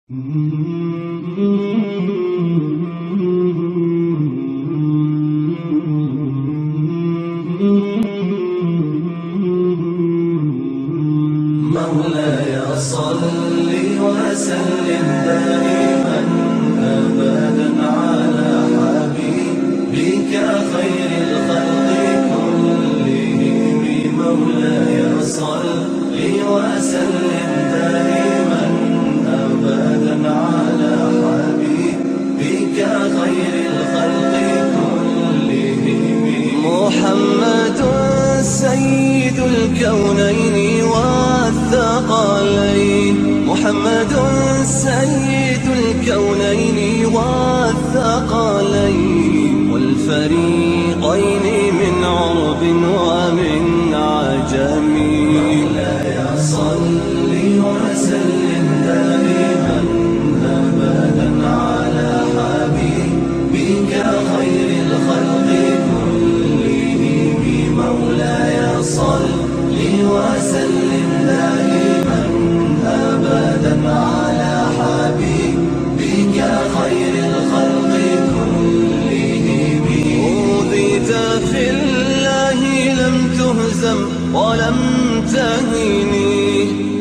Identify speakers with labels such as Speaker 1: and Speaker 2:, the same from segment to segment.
Speaker 1: مولاي صل وسلم دائما أبدا على حبيبك خير الخلق كلهم. مولاي صل وسلم دائما أبدا على حبيبك خير الخلق كلهم. محمد سيد الكونين والثقلين، محمد سيد الكونين والثقلين والفريقين من عرب ومن عجم. مولاي صل وسلم دائما أبدا على حبيبك خير الخلق كلهم. مولاي صل وسلم دائما أبدا على حبيبك خير الخلق كلهم. أوذيت في الله لم تهزم ولم تهني،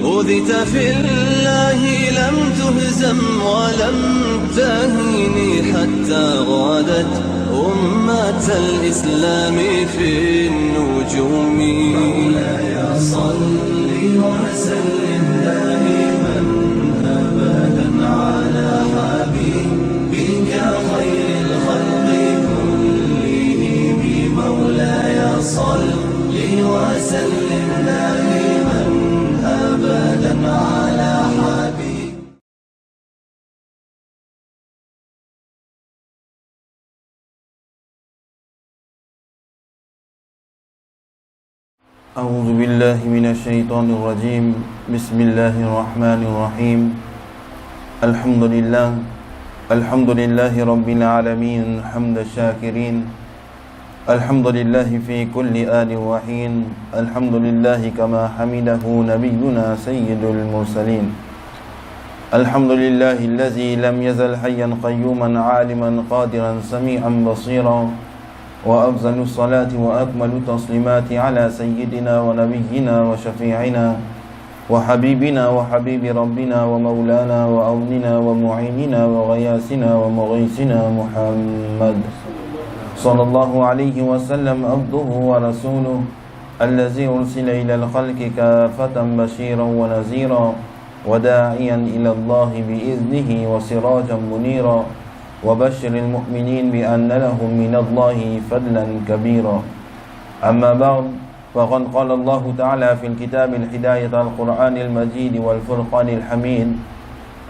Speaker 1: أوذيت في الله لم تهزم ولم تهني حتى غادت أمة الإسلام في النجوم. مولاي صل وسلم دائما أبدا على حبيبك خير الخلق كلهم. مولاي صل وسلم دائما أبدا على حبيبك.
Speaker 2: أعوذ بالله من الشيطان الرجيم. بسم الله الرحمن الرحيم. الحمد لله رب العالمين حمد الشاكرين. الحمد لله في كل آن وحين. الحمد لله كما حمده نبينا سيد المرسلين. الحمد لله الذي لم يزل حيا قيوما عالما قادرا سميعا بصيرا. وأفضل الصلاة وأكمل التسليمات على سيدنا ونبينا وشفيعنا وحبيبنا وحبيب ربنا ومولانا وأولنا ومعيننا وغياثنا ومغيثنا محمد صلى الله عليه وسلم عبده ورسوله الذي أرسل إلى الخلق كافة بشيرا ونذيرا وداعيا إلى الله بإذنه وسراجا منيرا. وبشر المؤمنين بأن لهم من الله فضلا كبيرا. أما بعد، فقد قال الله تعالى في الكتاب الهداية القرآن المجيد والفرقان الحميد: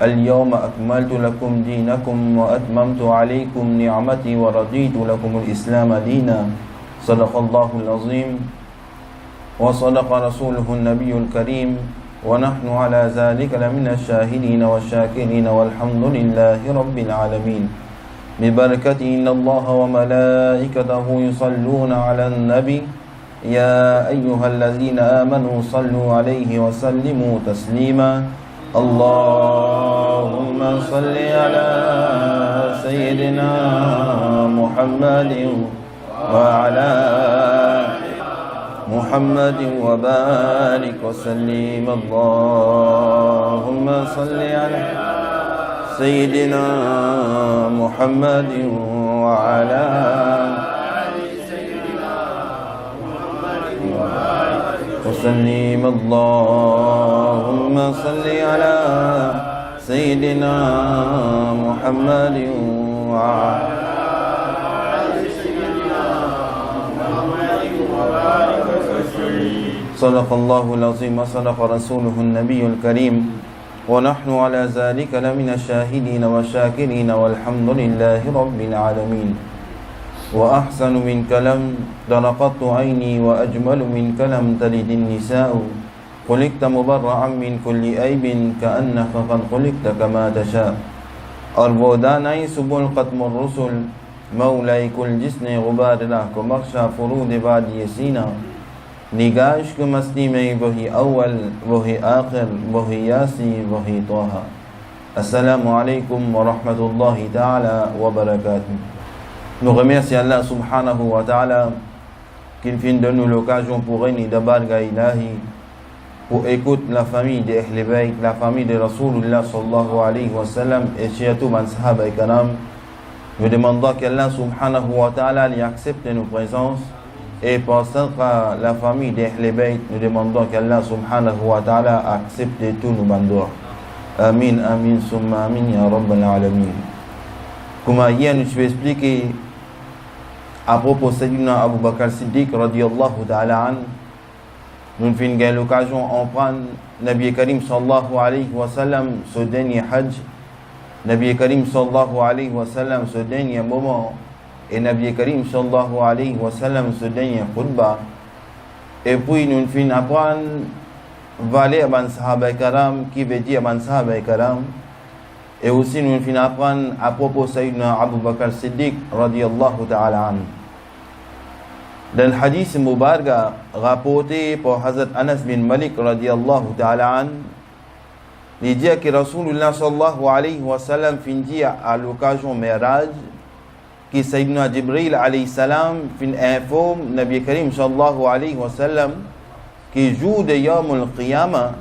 Speaker 2: اليوم أكملت لكم دينكم وأتممت عليكم نعمتي ورضيت لكم الإسلام دينا. صدق الله العظيم وصدق رسوله النبي الكريم، ونحن على ذلك لمن الشاهدين والشاكرين والحمد لله رب العالمين. ببركة إن الله وملائكته يصلون على النبي يا أيها الذين آمنوا صلوا عليه وسلموا تسليما. اللهم صل على سيدنا محمد وعلى محمد وبارك وسلم. اللهم صل على سيدنا محمد وعلى وسلم. اللهم صل على سيدنا محمد وعلى صدق الله العظيم وصدق رسوله النبي الكريم، ونحن على ذلك لمن الشاهدين والشاكرين والحمد لله رب العالمين. وأحسن من كلام طلقت عيني وأجمل من كلام تلد النساء. خلقت مبرعا من كل عيب كأنك قد خلقت كما تشاء. أربوداني سبل ختم الرسل مولاي كل جسن غبار لك ومخشى فرود بعد يسينا. निगाह इश्क मस्ती में वही अव्वल वही आखिर वही यासी वही तोहा। Assalamu alaikum wa rahmatullahi ta'ala wa barakatuh. Nous remercions Allah subhanahu wa ta'ala qui nous donne l'occasion pour réunir d'abord Ilahi pour écouter la famille de Ahl Bayt, la famille de Rasulullah sallallahu alayhi wa sallam et surtout man sahaba et karam. Nous demandons qu'Allah subhanahu wa ta'ala y accepte nos présences et pour la famille de Ahl Bayt, nous demandons qu'Allah subhanahu wa ta'ala accepte tous nos bandours. Amin, amin, summa amin, ya rabbal alamin. Comme hier, nous vais expliquer à propos de Sayyidina Abu Bakr Siddiq radiyallahu ta'ala an. Nous avons eu l'occasion d'emprunter Nabi Karim sallallahu alayhi wa sallam ce dernier Hajj. Nabi Karim sallallahu alayhi wa sallam ce dernier moment. Et Nabi Karim sallallahu alayhi wa sallam ce dernier khutbah. Et puis nous avons apprendre valer à ban sahaba karam qui veut dire ban sahaba karam. Et aussi nous avons apprendre à propos de Sayyidina Abu Bakr Siddiq radiyallahu ta'ala an. Dans le hadith Mubarak rapporté par Hazrat Anas bin Malik radiyallahu ta'ala an, il dit que Rasulullah sallallahu alayhi wa sallam finit à l'occasion Miraj que Sayyidina Jibril alayhi salam fin informe Nabi Karim sallallahu alayhi wa sallam que jour de Yawm al-Qiyamah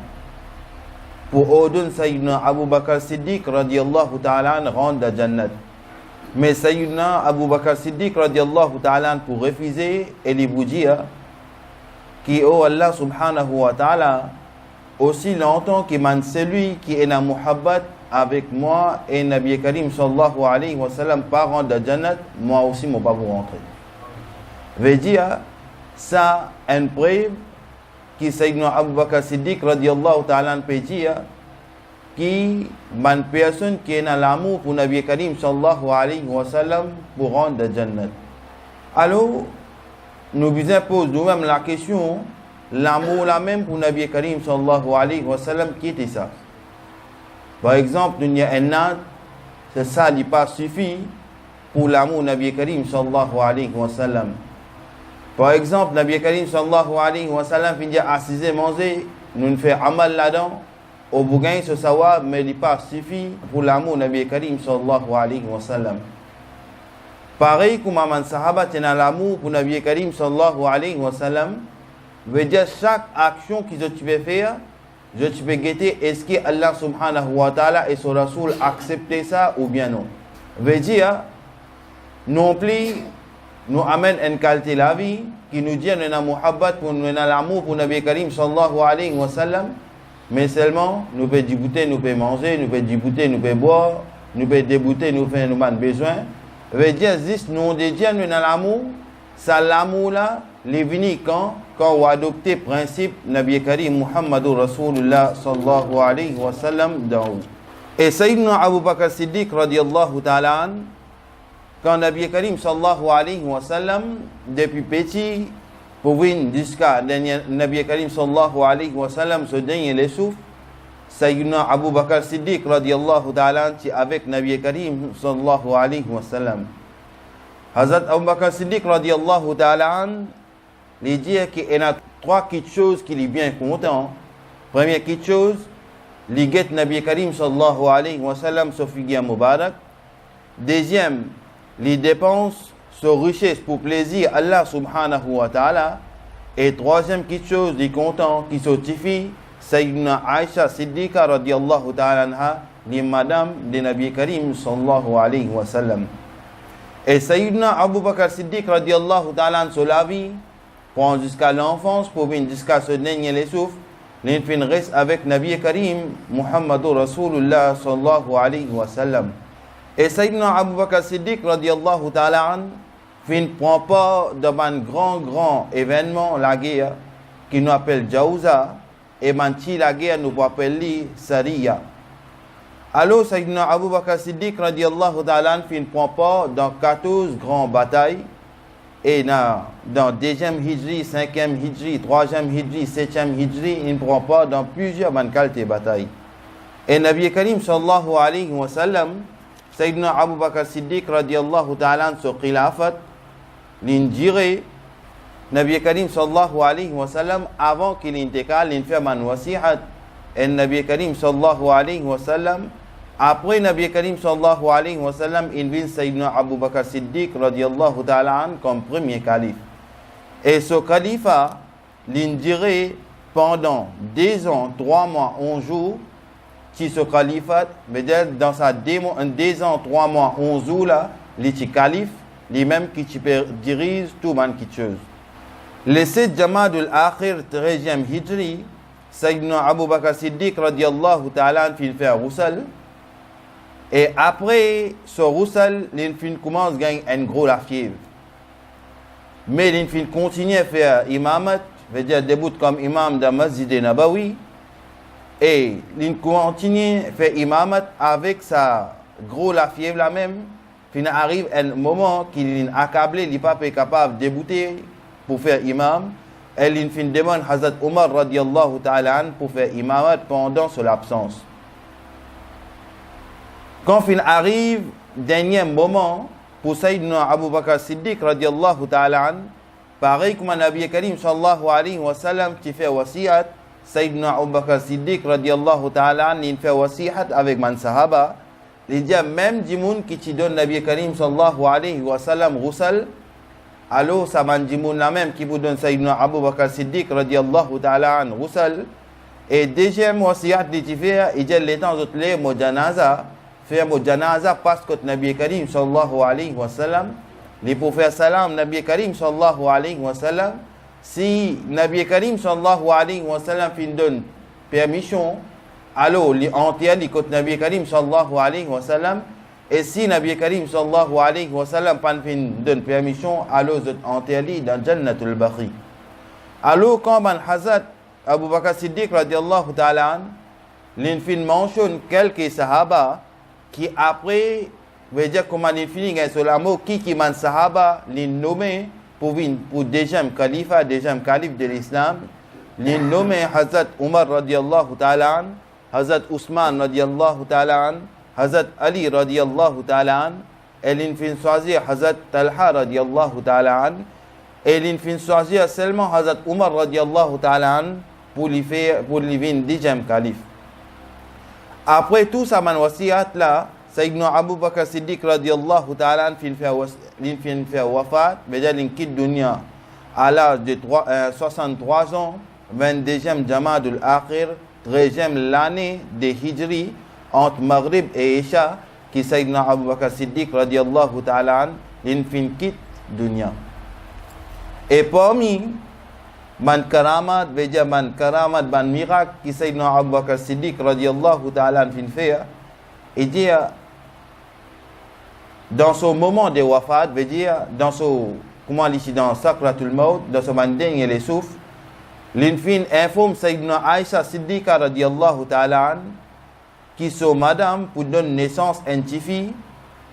Speaker 2: pour ordonner Sayyidina Abu Bakr Siddiq radiyallahu ta'ala an rendre à Jannat. Mais Sayyidina Abu Bakr Siddiq radiyallahu ta'ala pour refuser et lui dire que oh Allah subhanahu wa ta'ala aussi longtemps que man celui qui est en muhabbat avec moi et Nabi Karim sallallahu alayhi wa sallam pas rendre à Jannat, moi aussi moi pas vous rentrer. Veut dire ça une preuve que Sayyidina Abu Bakr Siddiq radiyallahu ta'ala peut dire qui une personne qui est dans l'amour pour Nabi Karim sallallahu alayhi wa sallam pour rendre de Jannat. Alors, nous besoin poser nous-mêmes la question, l'amour la même pour Nabi Karim sallallahu alayhi wa sallam, qui était ça? Par exemple, il y a un an, c'est ça qui pas suffit pour l'amour Nabi Karim sallallahu alayhi wa sallam. Par exemple, Nabi Karim sallallahu alayhi wa sallam finit à assiser manger, nous fait amal là-dedans. Au bougain ce savoir mais il pas suffit pour l'amour Nabi Karim sallallahu alayhi wa sallam. Pareil comme man sahaba tient l'amour pour Nabi Karim sallallahu alayhi wa sallam, veut dire chaque action que tu veux faire, je te peux guetter est-ce que Allah subhanahu wa ta'ala et son Rasoul acceptent ça ou bien non. Veut dire non plus nous amène une qualité la vie qui nous dit nous avons muhabbat pour nous avons l'amour pour Nabi Karim sallallahu alayhi wa sallam. Mais seulement, nous pouvons débouter, nous pouvons manger, nous pouvons débouter, nous pouvons boire, nous pouvons débouter, nous pouvons nous avons besoin. Veut dire, juste nous de Dieu, nous dans l'amour, ça l'amour là, les venu quand on adopte le principe Nabi Karim Muhammadur Rasulullah sallallahu alayhi wa sallam dans. Et Sayyidina Abu Bakr Siddiq radiyallahu ta'ala an, quand Nabi Karim sallallahu alayhi wa sallam, depuis petit, pour venir jusqu'à Nabi Karim sallallahu alayhi wa sallam se dernier les souffles, Sayyidina Abu Bakr Siddiq radiyallahu ta'ala avec Nabi Karim sallallahu alayhi wa sallam. Hazrat Abu Bakr Siddiq radiyallahu ta'ala il dit qu'il y a trois choses qui sont bien contents. Première chose, il get Nabi Karim sallallahu alayhi wa sallam sa figure Mubarak. Deuxième, les dépenses sur richesse pour plaisir Allah subhanahu wa ta'ala. Et troisième chose, les contents qui certifient Sayyidina Aisha Siddiqa radiyallahu ta'ala anha, les madame de Nabi Karim sallallahu alayhi wa sallam. Et Sayyidina Abu Bakr Siddiq radiyallahu ta'ala anha sur la vie, prend jusqu'à l'enfance pour venir jusqu'à ce dernier les souffles, l'infin reste avec Nabi Karim Muhammadur Rasulullah sallallahu alayhi wa sallam. Et Sayyidina Abu Bakr Siddiq radiyallahu ta'ala anha ne prend pas dans un grand événement, la guerre, qui nous appelle Jawza, et manti la guerre nous appelle Sariya. Alors, Sayyidina Abu Bakr Siddiq radiyallahu ta'ala ne prend pas dans 14 grandes batailles, et dans 2e Hijri, 5e Hijri, 3e Hijri, 7e Hijri, il ne prend pas dans plusieurs qualités de batailles. Et Nabi Karim sallallahu alayhi wa sallam, Sayyidina Abu Bakr Siddiq radiyallahu ta'ala sur khilafat, il dirait, Nabi Karim sallallahu alayhi wa sallam, avant qu'il intégrale, il fait man wasihat, et Nabi Karim sallallahu alayhi wa sallam, Après Nabi Karim sallallahu alayhi wa sallam, il vient Sayyidina Abu Bakr Siddiq radiallahu ta'ala an comme premier calife. Et ce califat, il dirait pendant 2 ans, 3 mois, 11 jours, qui ce califat, veut dire dans sa 2 ans, 3 mois, 11 jours là, il est calife, lui-même qui dirige tout le qui chose. Le 7 Jamadul Akhir 13e Hijri, Sayyidina Abu Bakr Siddiq radiallahu ta'ala an fait roussal. Et après ce roussal, il commence à gagner un gros la fièvre. Mais il continue à faire imamat, veut dire début comme imam de Masjid Nabawi. Et il continue à faire imamat avec sa gros la fièvre là même. Il arrive un moment qu'il est accablé, il n'est pas capable de débuter pour faire imam. Et il demande Hazrat Omar radiallahu ta'ala an pour faire imamat pendant son absence. Quand il arrive, dernier moment, pour Sayyidina Abu Bakr Siddiq radiallahu ta'ala an, pareil comme Nabi Karim sallallahu alayhi wa sallam qui fait wasiyat, Sayyidina Abu Bakr Siddiq radiallahu ta'ala an, il fait wasiyat avec man sahaba. Il dit même du monde qui te donne Nabi Karim sallallahu alayhi wa sallam roussal, alors ça man du monde la même qui vous donne Sayyidina Abu Bakr Siddiq radiallahu ta'ala an roussal. Et deuxième wasiyat il fait, il dit les temps autres les mots janaza. Faire mon janaza parce que Nabi Karim sallallahu alayhi wa sallam, les pour faire salam Nabi Karim sallallahu alayhi wa sallam, si Nabi Karim sallallahu alayhi wa sallam fin donne permission, alors les entiers les côté Nabi Karim sallallahu alayhi wa sallam, et si Nabi Karim sallallahu alayhi wa sallam pas fin donne permission, alors les entiers dans Jannatul Baqi. Alors quand man Hazrat Abu Bakr Siddiq radiallahu ta'ala an, l'infin mentionne quelques sahaba qui après, veut dire comment il finit sur la mot qui man sahaba, les nommé pour deuxième calife de l'islam, les nommé Hazrat Umar radiallahu ta'ala an, Hazrat Ousmane radiallahu ta'ala an, Hazrat Ali radiallahu ta'ala an, et il fin choisir Hazrat Talha radiallahu ta'ala an, et il fin choisir seulement Hazrat Umar radiallahu ta'ala an pour lui venir deuxième calife. Après tout ça, man wasiyat là, Sayyidina Abu Bakr Siddiq radiallahu ta'ala fin fait wafat, veut-dire qu'il quitte dunya à l'âge de 63 ans, 22e Jamadul Akhir, 13e l'année de Hijri, entre Maghrib et Isha, qui Sayyidina Abu Bakr Siddiq radiallahu ta'ala fin quitte dunya. Et parmi man karamat, veut dire man karamat, man miracle qui Sayyidina Abu Bakr Siddiq radiallahu ta'ala fin fait, il dit dans ce moment de wafat, veut dire dans ce, comment il dit dans Sakratul Maut, dans ce man dernier les souffle, l'infin informe Sayyidina Aisha Siddiqa radiallahu ta'ala an, qui so madame pour donner naissance à une fille,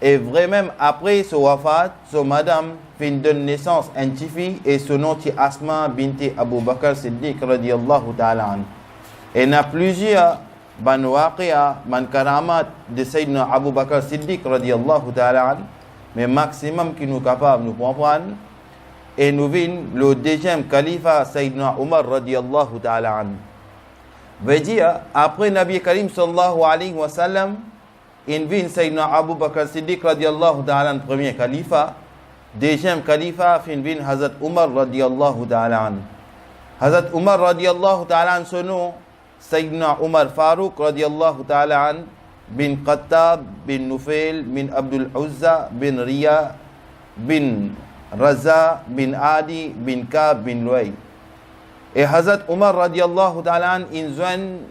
Speaker 2: et vraiment après ce wafat, so madame fin donne naissance à une fille, et son nom est Asma binti Abu Bakr Siddiq radiallahu ta'ala an. Et il y a plusieurs ban waqi'a, ban karamat de Sayyidina Abu Bakr Siddiq radiallahu ta'ala an, mais maximum qui nous capable de nous comprendre, et nous vîmes le deuxième calife Sayyidina Umar radiallahu ta'ala an. Veut dire, après Nabi Karim sallallahu alayhi wa sallam, il vient Sayyidina Abu Bakr Siddiq radiallahu ta'ala an, premier calife, deuxième calife, il vient Hazrat Umar radiallahu ta'ala an. Hazrat Umar radiallahu ta'ala an, son nom, Sayyidina Umar Farouk radiallahu ta'ala an, bin Qattab, bin Nufail, bin Abdul Uzza, bin Riya, bin Raza, bin Adi, bin Kab, bin Luay. Et Hazrat Umar radiallahu ta'ala an, il joint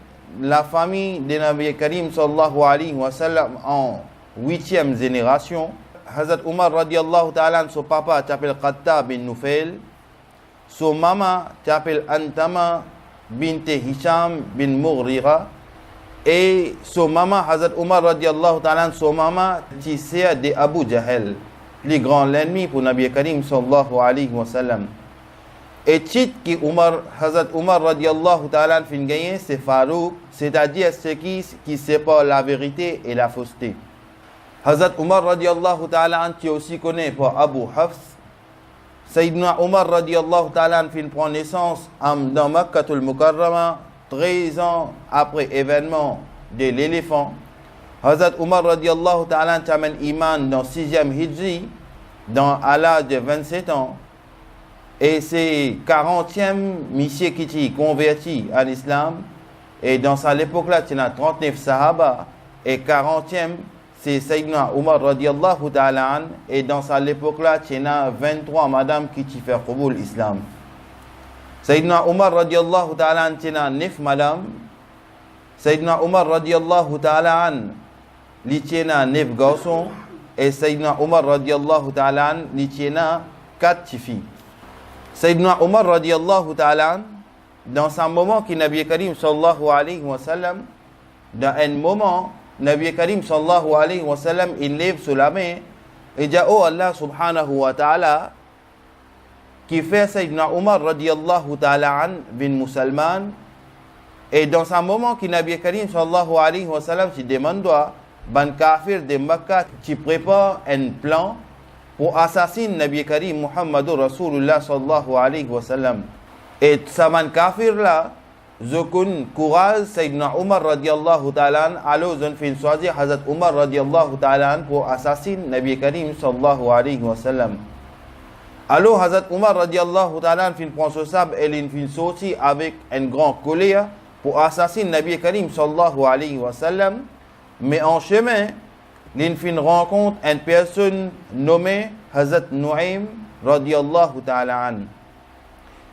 Speaker 2: la famille de Nabi Karim sallallahu alayhi wa sallam en 8e génération. Hazrat Umar radiallahu ta'ala an, son papa s'appelle Qattab bin Nufail, son maman s'appelle Antama bint Hisham bin Mughira, et son maman Hazrat Umar radiallahu ta'ala an, son maman tissée de Abu Jahel, plus grand l'ennemi pour Nabi Karim sallallahu alayhi wa sallam. Et titre qui Hazrat Umar radiallahu ta'ala fin gagné, c'est Farouk, c'est-à-dire ce qui sépare la vérité et la fausseté. Hazrat Umar radiallahu ta'ala qui aussi connaît pour Abu Hafs. Sayyidina Umar radiallahu ta'ala fin prend naissance dans Makkatul Mukarrama 13 ans après événement de l'éléphant. Hazrat Umar radiallahu ta'ala t'amène iman dans 6e Hijri, à l'âge de 27 ans. Et c'est 40e monsieur qui t'y converti à l'islam. Et dans cette époque-là, tu as 39 sahaba. Et 40e, c'est Sayyidina Umar radiallahu ta'ala. Et dans cette époque-là, tu as 23 madame qui t'y fait Qaboul l'islam. Sayyidina Umar radiallahu ta'ala, tu as 9 madame. Sayyidina Umar radiallahu ta'ala, li tient 9 garçons. Et Sayyidina Umar radiallahu ta'ala, li tient 4 filles. Sayyidina Umar radiallahu ta'ala, dans un moment que Nabi Karim sallallahu alayhi wa sallam, dans un moment, Nabi Karim sallallahu alayhi wa sallam, il lève sous la main et dit, oh Allah subhanahu wa ta'ala, qui fait Sayyidina Umar radiallahu ta'ala bin musulman. Et dans un moment que Nabi Karim sallallahu alayhi wa sallam se demande, ban kafir de Makkah qui prépare un plan pour assassiner Nabi Karim Muhammadur Rasulullah sallallahu alayhi wa sallam. Et saman kafir là, zokun courage Sayyidina Umar radiallahu ta'ala, alors zon fin choisir Hazrat Umar radiallahu ta'ala pour assassiner Nabi Karim sallallahu alayhi wa sallam. Alors Hazrat Umar radiallahu ta'ala fin prend ce sabre et il fin sorti avec un grand colère pour assassiner Nabi Karim sallallahu alayhi wa sallam. Mais en chemin, il fin rencontre une personne nommée Hazrat Nu'aym radiallahu ta'ala an.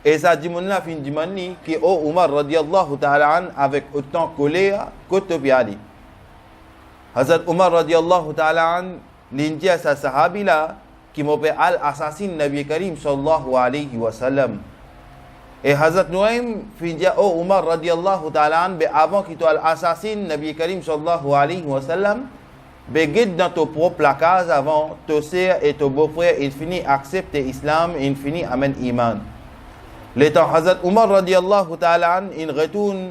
Speaker 2: Et ça dit là fin dit que oh Umar radiallahu ta'ala an avec autant de colère que de piali. Hazrat Umar radiallahu ta'ala an l'india sa sahabi là qui m'opère assassin Nabi Karim sallallahu alayhi wa sallam. Et Hazrat Nu'aym fin dit oh Umar radiallahu ta'ala an avant qu'il soit assassin Nabi Karim sallallahu alayhi wa sallam, guide dans ton propre case avant ton sœur et ton beau-frère il finit accepter l'islam et il finit amen iman. L'étant Hazrat Umar radiallahu ta'ala an, il retourne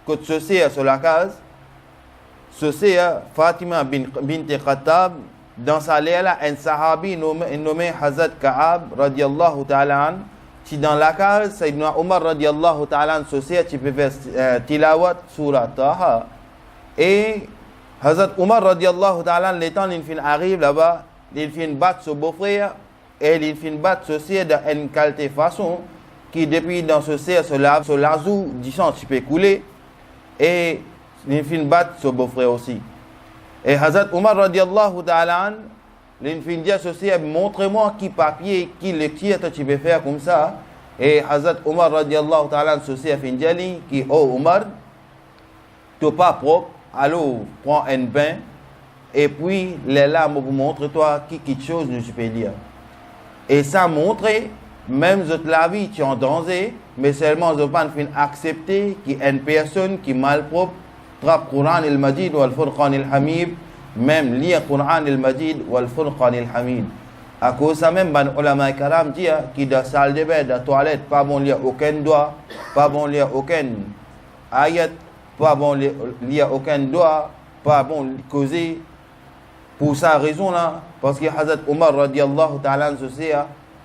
Speaker 2: côté ce sœur sur la case. Ce sœur Fatima bint Khattab, dans sa là un sahabi nommé Hazrat Ka'ab radiallahu ta'ala an, qui dans la case Sayyidina Umar radiallahu ta'ala an, ce sœur qui peut faire tilawat surah Taha. Et Hazrat Umar radiallahu ta'ala, l'étant il fin arrive là-bas, il fin battre son beau-frère et il fin battre ce sœur d'une qualité façon qui depuis dans ce sœur se lazou, disons, tu peux couler et il fin battre son beau-frère aussi. Et Hazrat Umar radiallahu ta'ala, il fin dit à ce sœur, montre-moi qui papier, qui lecture tu peux faire comme ça. Et Hazrat Umar radiallahu ta'ala, ce sœur fin dit, qui oh Umar, tu pas propre. Alors, prends un bain et puis les larmes vous montrent toi quelque chose ne je peux dire. Et ça montre, même la vie tu es en danger, mais seulement je pas accepter qu'il y a une personne qui est malpropre, trappe Coran al-Majid ou al-Furqan al-Hamid, même lire Coran al-Majid ou al-Furqan al-Hamid. À cause de ça même, les ulama karam dit que dans la salle de bain, dans la toilette, pas bon lire aucun doigt, pas bon lire aucun ayat, pas bon lire aucun doigt, pas bon causer. Pour sa raison là, parce que Hazrat Umar radiallahu ta'ala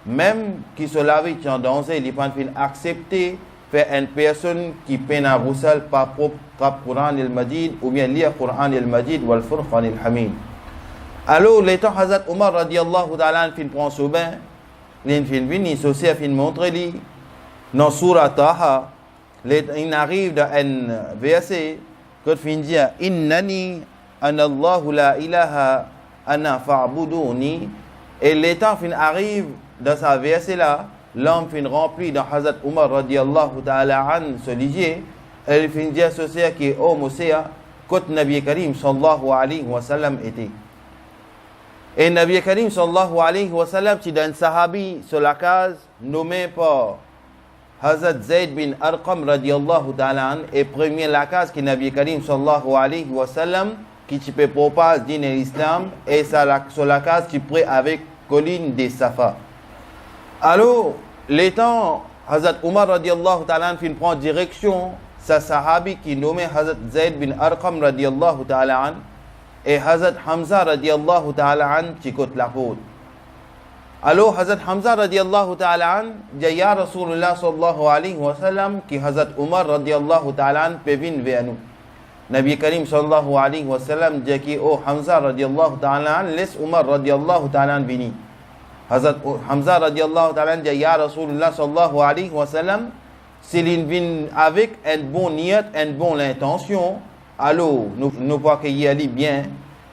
Speaker 2: même qui se lave qui en danger, il pas accepter faire une personne qui peine à Roussel pas propre trappe Coran al-Majid ou bien lire Coran al-Majid ou al-Furqan al-Hamid. Alors l'étant Hazrat Umar radiallahu ta'ala fin prend son bain, il fin vini social fin montre lui dans surah Taha. Il arrive dans un verset que fin dit innani ana Allahu la ilaha ana fa'buduni. Et l'étant fin arrive dans ce verset là, l'homme fin rempli dans Hazrat Umar radiallahu ta'ala an se ligier, elle fin dit associé qui oh Moussa côté Nabi Karim sallallahu alayhi wa sallam était. Et Nabi Karim sallallahu alayhi wa sallam c'est un sahabi sur la case nommé par Hazrat Zayd bin Arqam radiallahu ta'ala an et premier la case qui Nabi Karim sallallahu alayhi wa sallam qui peut proposer din l'islam et sur la case qui prend avec colline des Safa. Alors, l'étant Hazrat Umar radiallahu ta'ala an fin prend direction sa sahabi qui nommé Hazrat Zayd bin Arqam radiallahu ta'ala an et Hazrat Hamza radiallahu ta'ala an qui côte la côte. Alors Hazrat Hamza radiallahu ta'ala an dit ya Rasulullah sallallahu alayhi wa sallam qui Hazrat Umar radiallahu ta'ala an peut venir vers nous. Nabi Karim sallallahu alayhi wa sallam dit que oh Hamza radiallahu ta'ala laisse Umar radiallahu ta'ala venir. Hazrat Hamza radiallahu ta'ala dit ya Rasulullah sallallahu alayhi wa sallam s'il vient avec une bonne niat, une bonne intention, alors nous voyons qu'il y a bien.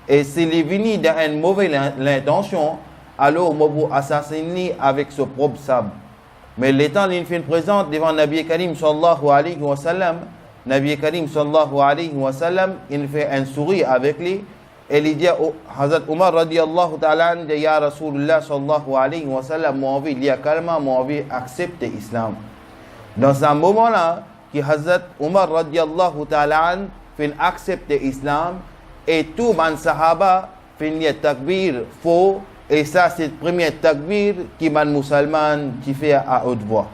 Speaker 2: Et s'il est venu dans une mauvaise intention, alors nous pouvons assassiner avec ce propre sabre. Mais l'étant il fait présent devant Nabi Karim sallallahu alayhi wa sallam, Nabi Karim sallallahu alayhi wa sallam, il fait un sourire avec lui et il dit Hazrat Umar radiallahu ta'ala dit ya Rasulullah sallallahu alayhi wa sallam, moi envie il y a calmement, moi envie accepter l'islam. Dans ce moment-là, que Hazrat Umar radiallahu ta'ala fait accepter l'islam et tout man sahaba fait le takbir faux. Et ça, c'est le premier takbir qui man musulman qui fait à haute voix.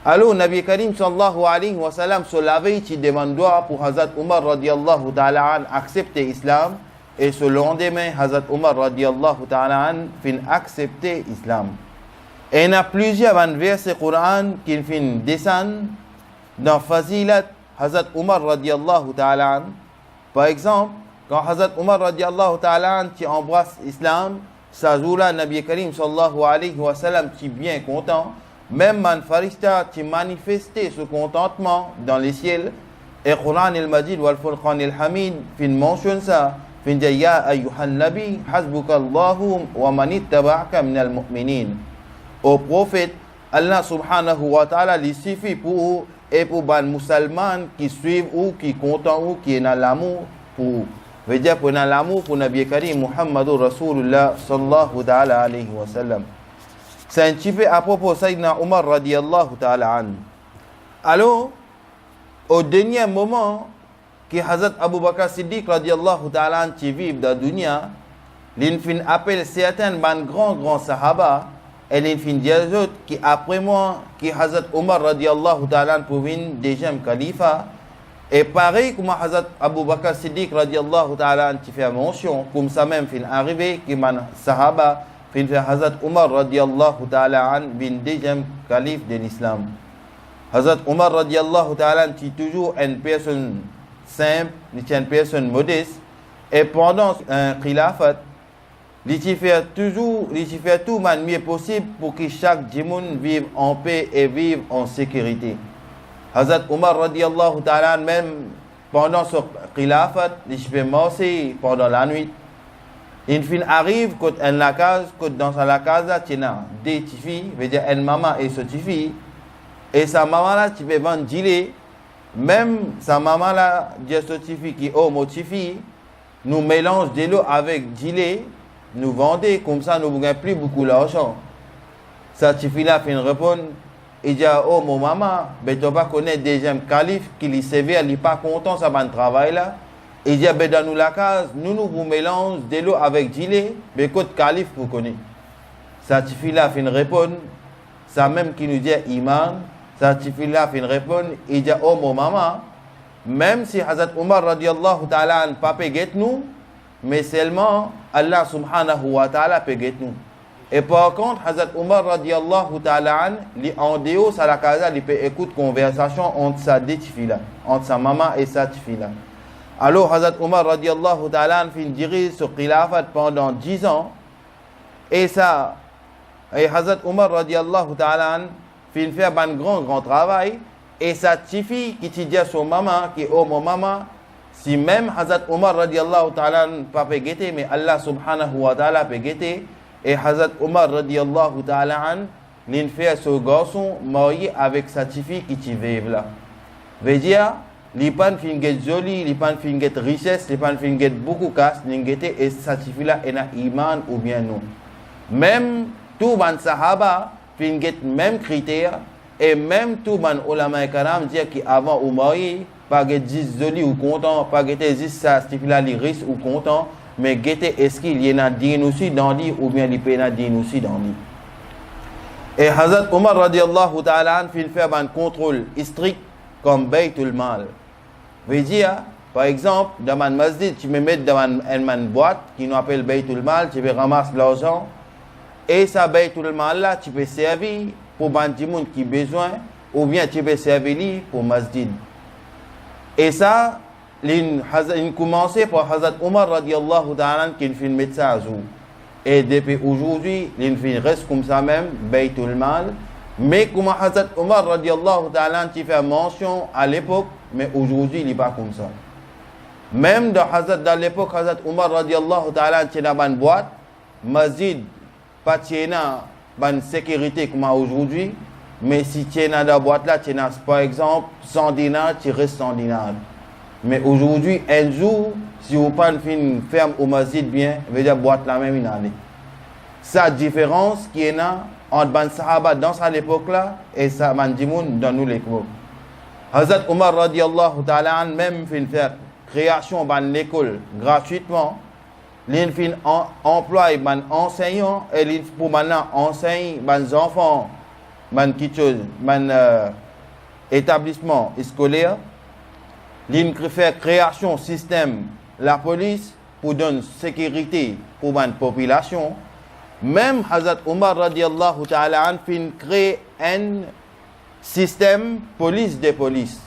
Speaker 2: Alors, Nabi Karim sallallahu alayhi wa sallam se lavait, qui demande pour Hazrat Umar radiallahu ta'ala accepter l'islam. Et ce lendemain, Hazrat Umar radiallahu ta'ala fin accepter l'islam. Et il y a plusieurs versets Coran qui fin descendre dans Fazilat Hazrat Umar radiallahu ta'ala. Par exemple, quand Hazrat Umar radiallahu ta'ala qui embrasse l'islam, ça jour-là, Nabi Karim sallallahu alayhi wa sallam qui est bien content. Même man farista qui manifestait ce contentement dans les ciels. Et Quran al-Majid wal Furqan al-Hamid fin mentionne ça. Fin dit ya ayyuhan nabi hasbuka Allahu wa man ittaba'aka min al-mu'minin. Au prophète, Allah subhanahu wa ta'ala lui suffit pour et pour les musulmans qui suivent ou qui content ou qui est dans l'amour pour veut dire pour dans l'amour pour Nabi Karim Muhammadur Rasulullah sallallahu ta'ala alayhi wa sallam. C'est un petit peu à propos de Sayyidina Umar radiallahu ta'ala an. Alors, au dernier moment, que Hazrat Abu Bakr Siddiq radiallahu ta'ala an qui vivent dans la dunya, l'infin appelle certains grands sahaba, et l'infin dit aux autres qui après moi, qui Hazrat Umar radiallahu ta'ala an pour venir deuxième khalifa, et pareil comme Hazrat Abu Bakr Siddiq radiallahu ta'ala an qui fait mention, comme ça même fin arrivé, qui man sahaba, fin fait Hazrat Umar radiallahu ta'ala an bin deuxième calife de l'islam. Hazrat Umar radiallahu ta'ala an qui toujours une personne simple, une personne modeste, et pendant un khilafat, il fait tout le mieux possible pour que chaque djimoun vive en paix et vive en sécurité. Hazrat Umar radiallahu ta'ala même pendant ce khilafat, il fait marcher pendant la nuit. Il fin arrive quand dans la casa, il y a des petites filles, veut dire une maman et sa petite fille, et sa maman là, tu peux vendre gilet, même sa maman là, dit sa petite fille qui oh mon petite fille, nous mélange de l'eau avec gilet, nous vendons comme ça, nous ne gagnons plus beaucoup d'argent. Sa petite fille là fin répondre, il dit oh mon maman, ben tu pas connaître deuxième calife qui lui sévère, il n'est pas content ça va travail là. Il dit, ben dans nous la case, nous vous mélangeons de l'eau avec gilet, mais côté calife vous connaissez. Ça suffit là, fin répondre, ça même qui nous dit iman, ça suffit là, fin répondre, il dit, oh mon maman, même si Hazrat Umar radiallahu ta'ala ne pas payer nous, mais seulement Allah subhanahu wa ta'ala paye nous. Et par contre, Hazrat Umar radiallahu ta'ala, en dehors, ça la casa, il peut écouter conversation entre sa deux filles là, entre sa maman et sa fille là. Alors, Hazrat Umar radiallahu ta'ala fin dirige ce khilafat pendant 10 ans. Et ça, et Hazrat Umar radiallahu ta'ala fin faire un grand travail. Et sa petite fille qui dit à son maman, qui oh mon maman, si même Hazrat Umar radiallahu ta'ala pas peut guetter, mais Allah subhanahu wa ta'ala peut guetter. Et Hazrat Umar radiallahu ta'ala l'in fait ce garçon marié avec sa petite fille qui vive là. Veut dire, les pan finget joli, les pan finget richesse, les pan finget beaucoup casse, l'ingete et certifié là et na iman ou bien non. Même tout ban sahaba finget même critère et même tout ban ulama karam dire qu'avant ou marié, pas get juste joli ou content, pas get juste certifié là les riches ou content, mais get est-ce qu'il y en a din aussi dans lui ou bien il peut y en a din aussi dans lui. Et Hazrat Umar radiallahu ta'ala fait un contrôle strict comme Baytul Mal. Veut dire, par exemple, dans ma masjid, tu me mets dans une boîte qui nous appelle Baytul Mal, tu peux ramasser l'argent. Et ça, Baytul Mal là, tu peux servir pour les gens qui ont besoin, ou bien tu peux servir pour masjid. Et ça, il commençait par Hazrat Omar radiallahu ta'ala qui fait le médecin. Et depuis aujourd'hui, il reste comme ça même, Baytul Mal. Mais comme Hazrat Omar radiallahu ta'ala qui fait mention à l'époque, mais aujourd'hui il n'est pas comme ça. Même dans l'époque, Hazrat Omar radiallahu ta'ala qui a une boîte, masjid, pas une sécurité comme aujourd'hui, mais si tu es dans la boîte là, tu as par exemple 100 dinars, tu restes 100 dinars. Mais aujourd'hui, un jour, si vous pas une ferme au masjid bien, veut dire boîte la même une année. C'est la différence qui est là entre les Sahaba dans cette époque-là et ça Mandimoun dans nous l'époque. Hazrat Omar radiallahu ta'ala même fait faire création de l'école gratuitement. Il fait emploi des enseignants et pour maintenant enseigner les enfants, établissement scolaire. Il fait création système la police pour donner sécurité pour la population. Même Hazrat Omar radiallahu ta'ala fait créer un système police de police.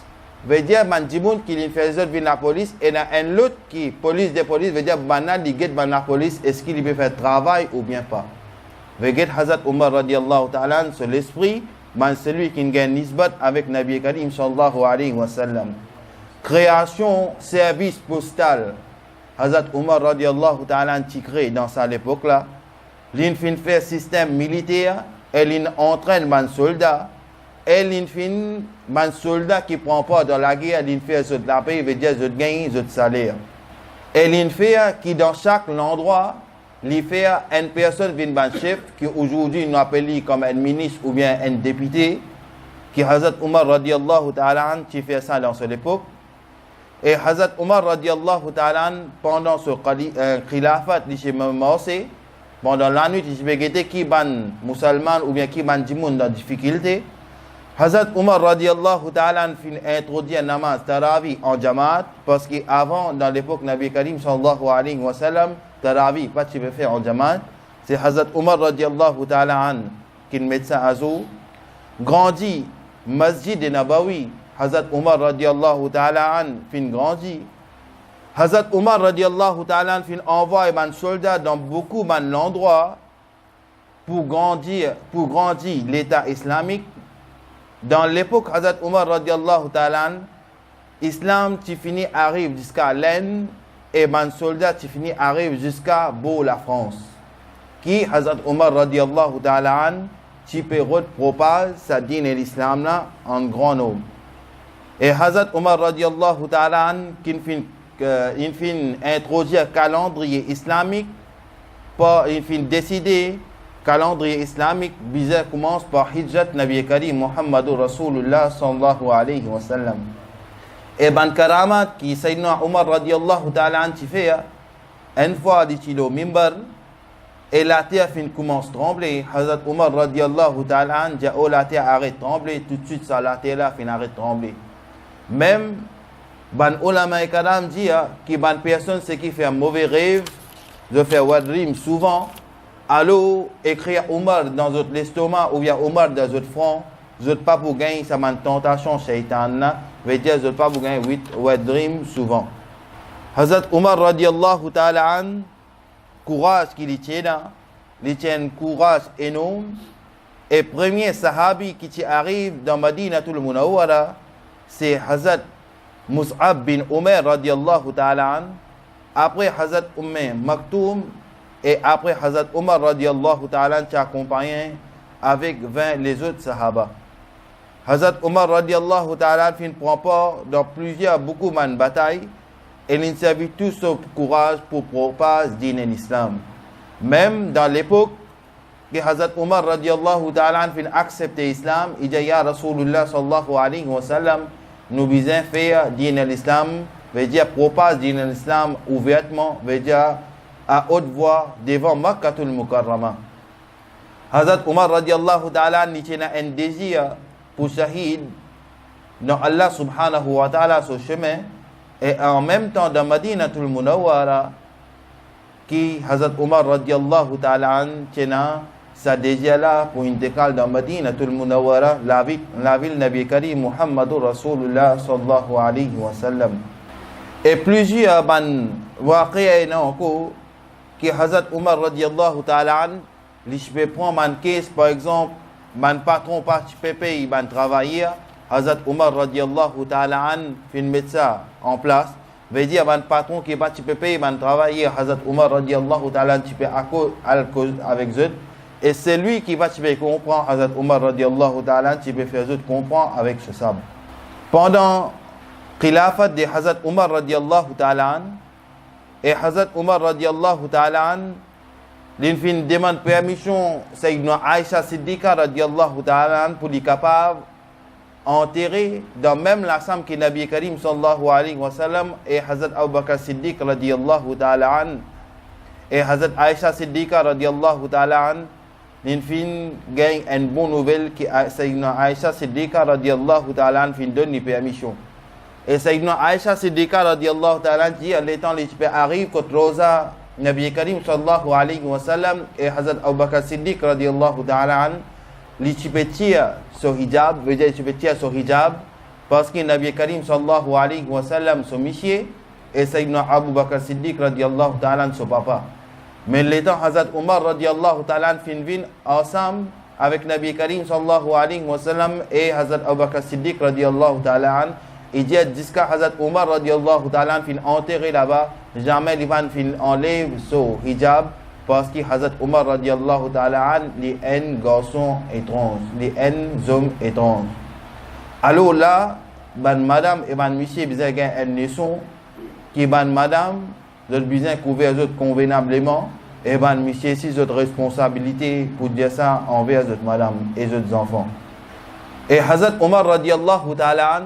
Speaker 2: Veut dire que qui fait la police et un autre qui police de police veut dire que la police est-ce qu'il peut faire travail ou bien pas. Veut dire Hazrat Omar radiallahu ta'ala sur l'esprit, celui qui gagne nisbat avec Nabi Karim sallallahu alayhi wa sallam. Création service postal. Hazrat Omar radiallahu ta'ala qui crée dans cette époque-là. Il fait système militaire et il entraîne les soldats. Et il fait les soldats qui ne prennent pas dans la guerre, il fait la paix, il veut dire qu'ils gagnent le salaire. Et il fait qui dans chaque endroit, il fait une personne qui est chef, qui aujourd'hui nous appelle comme un ministre ou bien un député, qui Hazrat Omar radiallahu ta'ala qui fait ça dans cette époque. Et Hazrat Omar radiallahu ta'ala pendant ce khilafat de chez Mamosé, pendant la nuit, il se fait qui ban musulman ou bien qui ban djimoun dans difficulté. Hazrat Omar radiallahu ta'ala fait introduire un namaz tarawih en jamaat parce qu'avant, dans l'époque Nabi Karim sallallahu alayhi wa sallam, tarawih pas tu peux faire en jamaat. C'est Hazrat Omar radiallahu ta'ala qui est médecin azou. Grandi, Masjid de Nabawi, Hazrat Omar radiallahu ta'ala fait grandi. Hazrat Omar radiallahu ta'ala fait envoie un soldat dans beaucoup d'endroits pour grandir l'État islamique. Dans l'époque Hazrat Omar radiallahu ta'ala, l'islam qui finit arrive jusqu'à l'Inde et les soldats qui finit arrive jusqu'à Beau la France. Qui Hazrat Omar radiallahu ta'ala qui peut propager sa dîne et l'islam là en grand nombre. Et Hazrat Omar radiallahu ta'ala qui fait introduire le calendrier islamique, il fait décider calendrier islamique, bizarre commence par Hijrat Nabi Karim Muhammadur Rasulullah sallallahu alayhi wa sallam. Et ban karamat qui Sayyidina Omar radiallahu ta'ala qui fait, une fois dit-il au mimbar, et la terre commence à trembler. Hazrat Omar radiallahu ta'ala dit oh la terre arrête de trembler, tout de suite ça la terre là arrête de trembler. Même ban ulama et kadam dit que ban personne c'est qui fait un mauvais rêve, de faire wadrim souvent. Alors, écrire Omar dans votre l'estomac ou bien Omar dans votre front, vous n'êtes pas pour gagner ça une tentation shaitan, veut dire vous n'êtes pas pour gagner 8 dream souvent. Hazrat Omar radiallahu ta'ala an, courage qu'il tient courage énorme. Et premier sahabi qui arrive dans Madinatul Munawwara, c'est Hazrat Mus'ab bin Umar radiallahu ta'ala an. Après Hazrat Maktoum, et après Hazrat Omar radiallahu ta'ala qui accompagné avec 20 les autres sahaba. Hazrat Omar radiallahu ta'ala ne prend part dans beaucoup de batailles et il servit tout son courage pour propager l'islam. Même dans l'époque que Hazrat Omar radiallahu ta'ala a accepté l'islam, il dit ya Rasulullah sallallahu alayhi wa sallam, nous besoin faire l'islam, veut dire propager l'islam ouvertement, veut dire à haute voix devant Makkatul Mukarrama. Hazrat Omar radiallahu ta'ala n'y tient un désir pour shahid dans Allah subhanahu wa ta'ala sur chemin et en même temps dans Madinatul Munawwara qui Hazrat Omar radiallahu ta'ala tient sa désir là pour intégrer dans Madinatul Munawwara la ville Nabi Karim Muhammadur Rasulullah sallallahu alayhi wa sallam. Et plusieurs ban waqi encore que Hazrat Omar radiallahu ta'ala an, je peux prendre un case par exemple, ban patron participé, il ban travailler, Hazrat Omar radiallahu ta'ala an fait mettre ça en place. Veut dire ban patron qui participé, ban travailler, Hazrat Omar radiallahu ta'ala an, tu peux avec eux. Et c'est lui qui va te comprendre, Hazrat Omar radiallahu ta'ala, tu peux faire autres comprendre avec ce sabre. Pendant khilafat de Hazrat Omar radiallahu ta'ala, et Hazrat Omar radiallahu ta'ala, l'infin demande permission, Sayyidina Aïcha Siddiqa radiallahu ta'ala, pour les capables enterrer dans même la somme que Nabi Karim sallallahu alayhi wa sallam et Hazrat Abu Bakr Siddiq radiallahu ta'ala, et Hazrat Aïcha Siddiqa radiallahu ta'ala, l'infin gagne une bonne nouvelle que Sayyidina Aïcha Siddiqa radiallahu ta'ala fin donne les permissions. Et Sayyidina Aïcha Siddiqa radiallahu ta'ala dit, les temps les types arrivent quand Rosa Nabi Karim sallallahu alayhi wa sallam et Hazrat Abu Bakr Siddiq radiallahu ta'ala les types tirent sur hijab, veut dire les types tirent sur hijab parce que Nabi Karim sallallahu alayhi wa sallam son monsieur et Sayyidina Abu Bakr Siddiq radiallahu ta'ala son papa. Mais les temps Hazrat Omar radiallahu ta'ala fin ensemble avec Nabi Karim sallallahu alayhi wa sallam et Hazrat Abu Bakr Siddiq radiallahu ta'ala, il dit jusqu'à Hazrat Omar radiallahu ta'ala fin enterré là-bas, jamais il va fin enlève son hijab parce que Hazrat Omar radiallahu ta'ala les haines garçons étranges, les haines hommes étranges. Alors là, ban madame et ban monsieur besoin une leçon qui ban madame vous avez besoin de couvrir les autres convenablement. Et bien, monsieur, c'est votre responsabilité pour dire ça envers votre madame et les autres enfants. Et Hazrat Omar radiallahu ta'ala,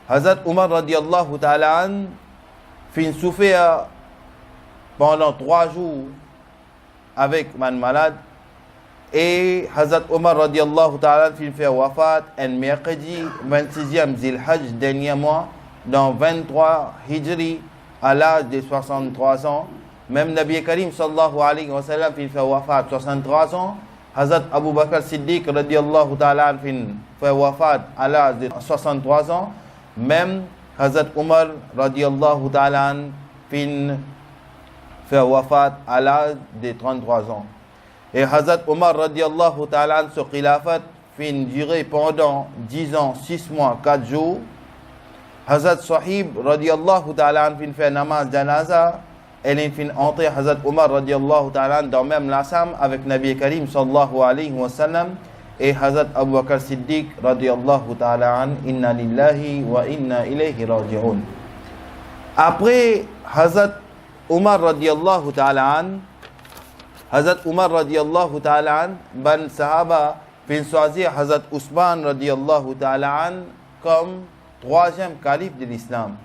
Speaker 2: Hazrat Omar radiallahu ta'ala, fin souffert pendant 3 jours avec man malade. Et Hazrat Omar radiallahu ta'ala fin fait wafat un mercredi 26e Zilhajj dernier mois dans 23 Hijri à l'âge de 63 ans. Même Nabi Karim sallallahu alayhi wa sallam fin fait wafat 63 ans. Hazrat Abu Bakr Siddiq radiallahu ta'ala fin fait wafat à l'âge de 63 ans. Même Hazrat Omar radiallahu ta'ala fin fait wafat à l'âge de 33 ans. Et Hazrat Omar radiallahu ta'ala ce khilafat fin duré pendant 10 ans, 6 mois, 4 jours. Hazrat Sahib radiallahu ta'ala fin fait namaz janaza. Elle fin entré Hazrat Omar radiallahu ta'ala dans même la sam avec Nabi Karim sallallahu alayhi wa sallam et Hazrat Abu Bakr Siddiq radiallahu ta'ala inna lillahi wa inna ilayhi raji'un. Après Hazrat Omar radiallahu ta'ala Hazrat Omar radiallahu ta'ala ban sahaba fin choisir Hazrat Ousmane radiallahu ta'ala comme 3e calife de l'islam.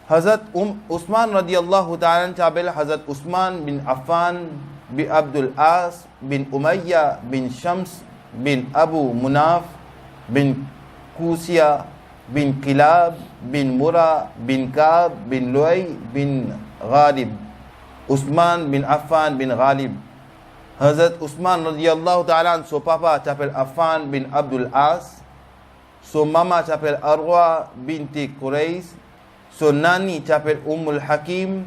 Speaker 2: Hazrat Ousmane radiallahu ta'ala s'appelle Hazrat Ousmane bin Affan bin Abdul As bin Umayya bin Shams bin Abu Munaf bin Kusiya bin Kilab bin Mura bin Kab bin Luay bin Ghalib. Ousmane bin Affan bin Ghalib. Hazrat Ousmane radiallahu ta'ala, son papa s'appelle Affan bin Abdul As, son maman s'appelle Arwa binti Quraysh, son nani s'appelle Hakim.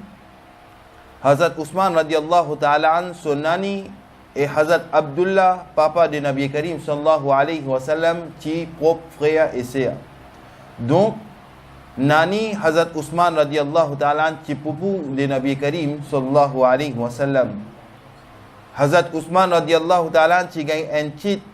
Speaker 2: Hazrat Ousmane radiallahu ta'ala, son nani et Hazrat Abdullah, papa de Nabi Karim sallallahu alayhi wa sallam, qui propre frère et sœur. Donc, nani Hazrat Ousmane radiallahu ta'ala, qui poupou de Nabi Karim sallallahu alayhi wa sallam. Hazrat Ousmane radiallahu ta'ala, qui gagne un titre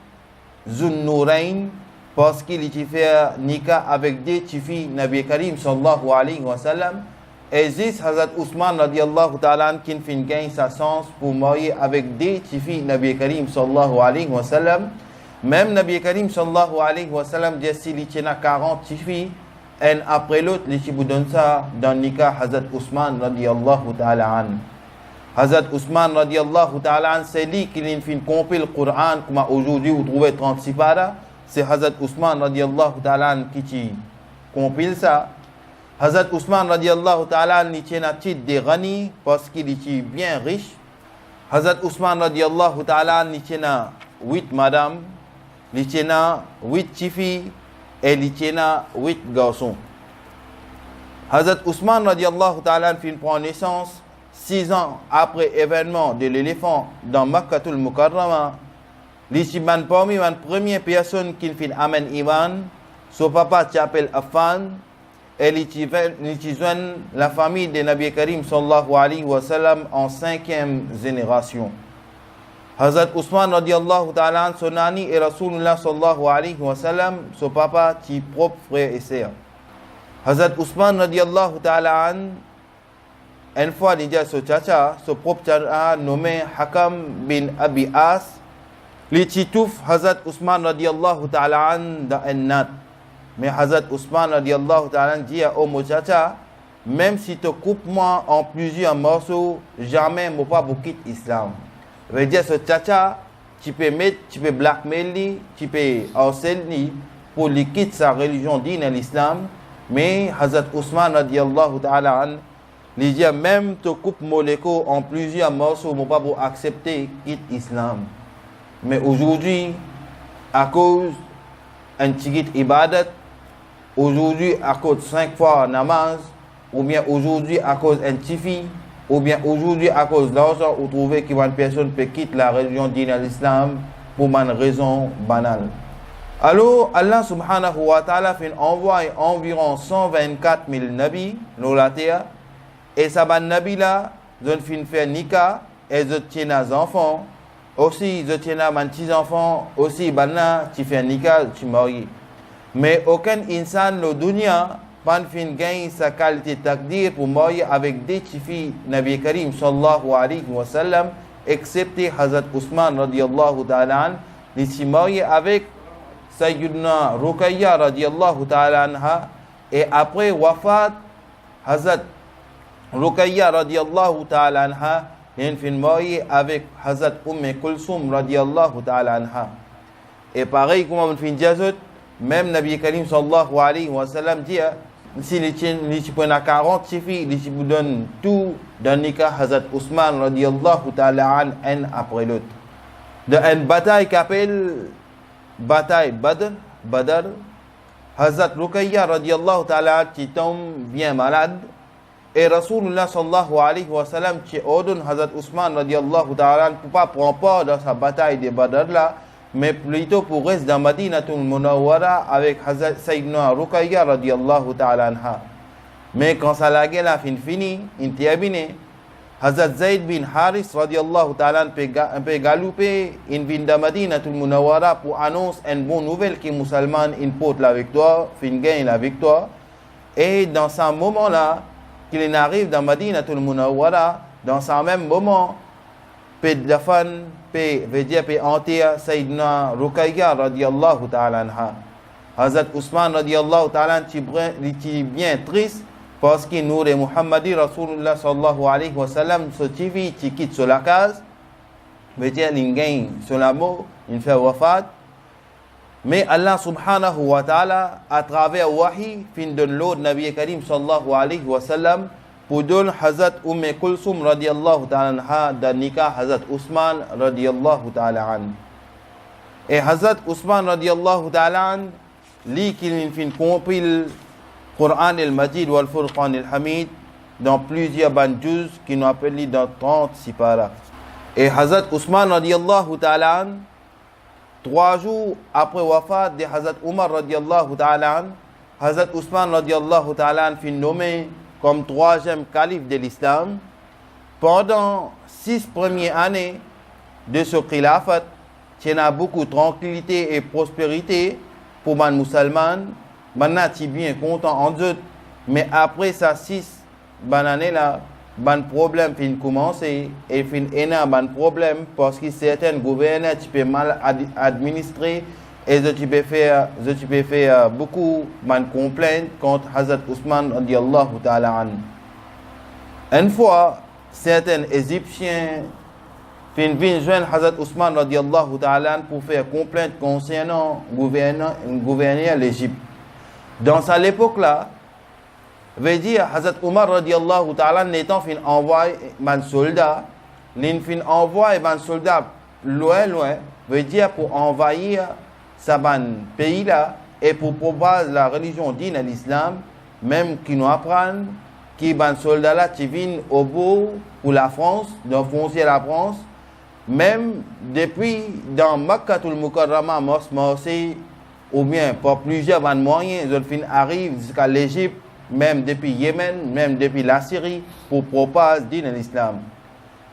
Speaker 2: Zun Nourain, parce qu'il a fait nikah avec des filles Nabi Karim sallallahu alayhi wa sallam. Existe Hazrat Ousmane radiallahu ta'ala qui fait gagner sa chance pour marier avec des filles Nabi Karim sallallahu alayhi wa sallam. Même Nabi Karim sallallahu alayhi wa sallam dit s'il y a 40 filles, et après l'autre, les filles donnent ça dans le nikah Hazrat Ousmane radiallahu ta'ala. Hazrat Ousmane radiallahu ta'ala, c'est lui qui a fait compile le Coran, comme aujourd'hui vous trouvez 36 paras. C'est Hazrat Ousmane radiallahu ta'ala qui compile ça. Hazrat Ousmane radiallahu ta'ala il tient un titre de Ghani parce qu'il est bien riche. Hazrat Ousmane radiallahu ta'ala il tient 8 madames, il tient 8 filles et il tient 8 garçons. Hazrat Ousmane radiallahu ta'ala fin prend naissance 6 ans après événement de l'éléphant dans Makkatul Mukarrama. L'Ishiban parmi la première personne qui fin amène Iman, son papa s'appelle Affan, et il joint la famille de Nabi Karim sallallahu alayhi wa sallam en 5e génération. Hazrat Ousmane radiallahu ta'ala, son ami et Rasulullah sallallahu alayhi wa sallam, son papa, ses propres frères et sœurs. Hazrat Ousmane radiallahu ta'ala, une fois déjà son chacha, son propre chacha nommé Hakam bin Abi As, li titouf Hazrat Ousmane radiallahu ta'ala dans un nat. Mais Hazrat Ousmane radiallahu ta'ala dit à mon chacha, même si tu coupes moi en plusieurs morceaux, jamais je ne pas quitter l'islam. Veut dire ce chacha, tu peux mettre, tu peux blackmail, tu peux harceler pour lui quitter sa religion dîne à l'islam. Mais Hazrat Ousmane radiallahu ta'ala il dit même tu coupes moléco en plusieurs morceaux, je ne pas pour accepter quitte l'islam. Mais aujourd'hui, à cause d'un petit ibadat, aujourd'hui à cause 5 fois namaz, ou bien aujourd'hui à cause d'un tifi, ou bien aujourd'hui à cause d'argent, vous trouvez qu'une personne peut quitter la religion dîne à l'islam pour une raison banale. Alors, Allah subhanahu wa ta'ala fait envoyer environ 124 000 nabis dans la terre, et ça ban nabi là, ils ont fait faire nikah, et ils tiennent des enfants, aussi ils tiennent des petits enfants, aussi banna, tu fais nikah, tu maries. Mais aucun insan dans le dunya pas fin gagne sa qualité takdir pour marier avec des filles Nabi Karim sallallahu alayhi wa sallam, excepté Hazrat Ousmane radiallahu ta'ala, il s'est marié avec Sayyidina Ruqayya radiallahu ta'ala anha, et après wafat Hazrat Ruqayya radiallahu ta'ala anha, il s'est marié avec Hazrat Kulsum radiallahu ta'ala anha. Et pareil comme on fait Jazot, même Nabi Karim sallallahu alayhi wa sallam dit, si les prennent à 40 filles, ils vous donnent tout dans nikah Hazrat Ousmane radiallahu ta'ala an un après l'autre. Dans une bataille qui s'appelle bataille Badr, Hazrat Ruqayya radiallahu ta'ala qui tombe bien malade, et Rasulullah sallallahu alayhi wa sallam qui ordonne Hazrat Ousmane radiallahu ta'ala pour pas prendre part dans sa bataille de Badr là, mais plutôt pour rester dans Madinatul Munawwara avec Hazrat Sayyidina Ruqayya radiallahu ta'ala anha. Mais quand ça la guerre a fini, il terminé, Hazrat Zayd bin Haris radiallahu ta'ala peut galoper, il vient dans Madinatul Munawwara pour annoncer une bonne nouvelle que les musulmans portent la victoire, gagnent la victoire. Et dans ce moment-là, qu'il arrive dans Madinatul Munawwara, dans ce même moment, peut dafan, veut dire peut enterrer Sayyidina Ruqayya radiallahu ta'ala anha. Hazrat Ousmane radiallahu ta'ala est bien triste parce que nous de Muhammadi Rasulullah sallallahu alayhi wa sallam se tivi qui quitte sur la case, veut dire il gagne sur la mort, il fait wafat. Mais Allah subhanahu wa ta'ala à travers wahi fin donne l'ordre Nabi Karim sallallahu alayhi wa sallam pour donner Hazrat Kulsum radiallahu ta'ala anha dans nikah Hazrat Ousmane radiallahu ta'ala an. Et Hazrat Ousmane radiallahu ta'ala an, lui qui fin compile Quran al-Majid wal Furqan al-Hamid dans plusieurs bandjuz qui nous appellent dans 36 paras. Et Hazrat Ousmane radiallahu ta'ala an, 3 jours après wafat de Hazrat Umar radiallahu ta'ala an, Hazrat Ousmane radiallahu ta'ala an fin nommé comme 3e calife de l'islam. Pendant 6 premières années de ce khilafat, il y a beaucoup de tranquillité et prospérité pour les musulmans. Maintenant, tu es bien content en eux. Mais après ces 6 années là, ban problème fin commencer et fin énorme problème parce que certains gouverneurs tu peux mal administrer et tu peux faire beaucoup de complaintes contre Hazrat Ousmane radiallahu ta'ala an. Une fois certains Égyptiens viennent joindre Hazrat Ousmane radiallahu ta'ala an pour faire complainte concernant gouverner l'Égypte. Dans cette époque là, veut dire Hazrat Umar radiallahu ta'ala n'étant fin envoyé un soldat, l'in fin envoyé un soldat loin, veut dire pour envahir ce pays là et pour propager la religion dîne à l'islam, même qui nous apprennent, qui ban soldats là, qui viennent au bout pour la France, donc frontière la France, même depuis dans Makkatul Mukarrama, Marseille, ou bien pour plusieurs moyens, ils arrivent jusqu'à l'Égypte, même depuis Yémen, même depuis la Syrie, pour propager l'islam.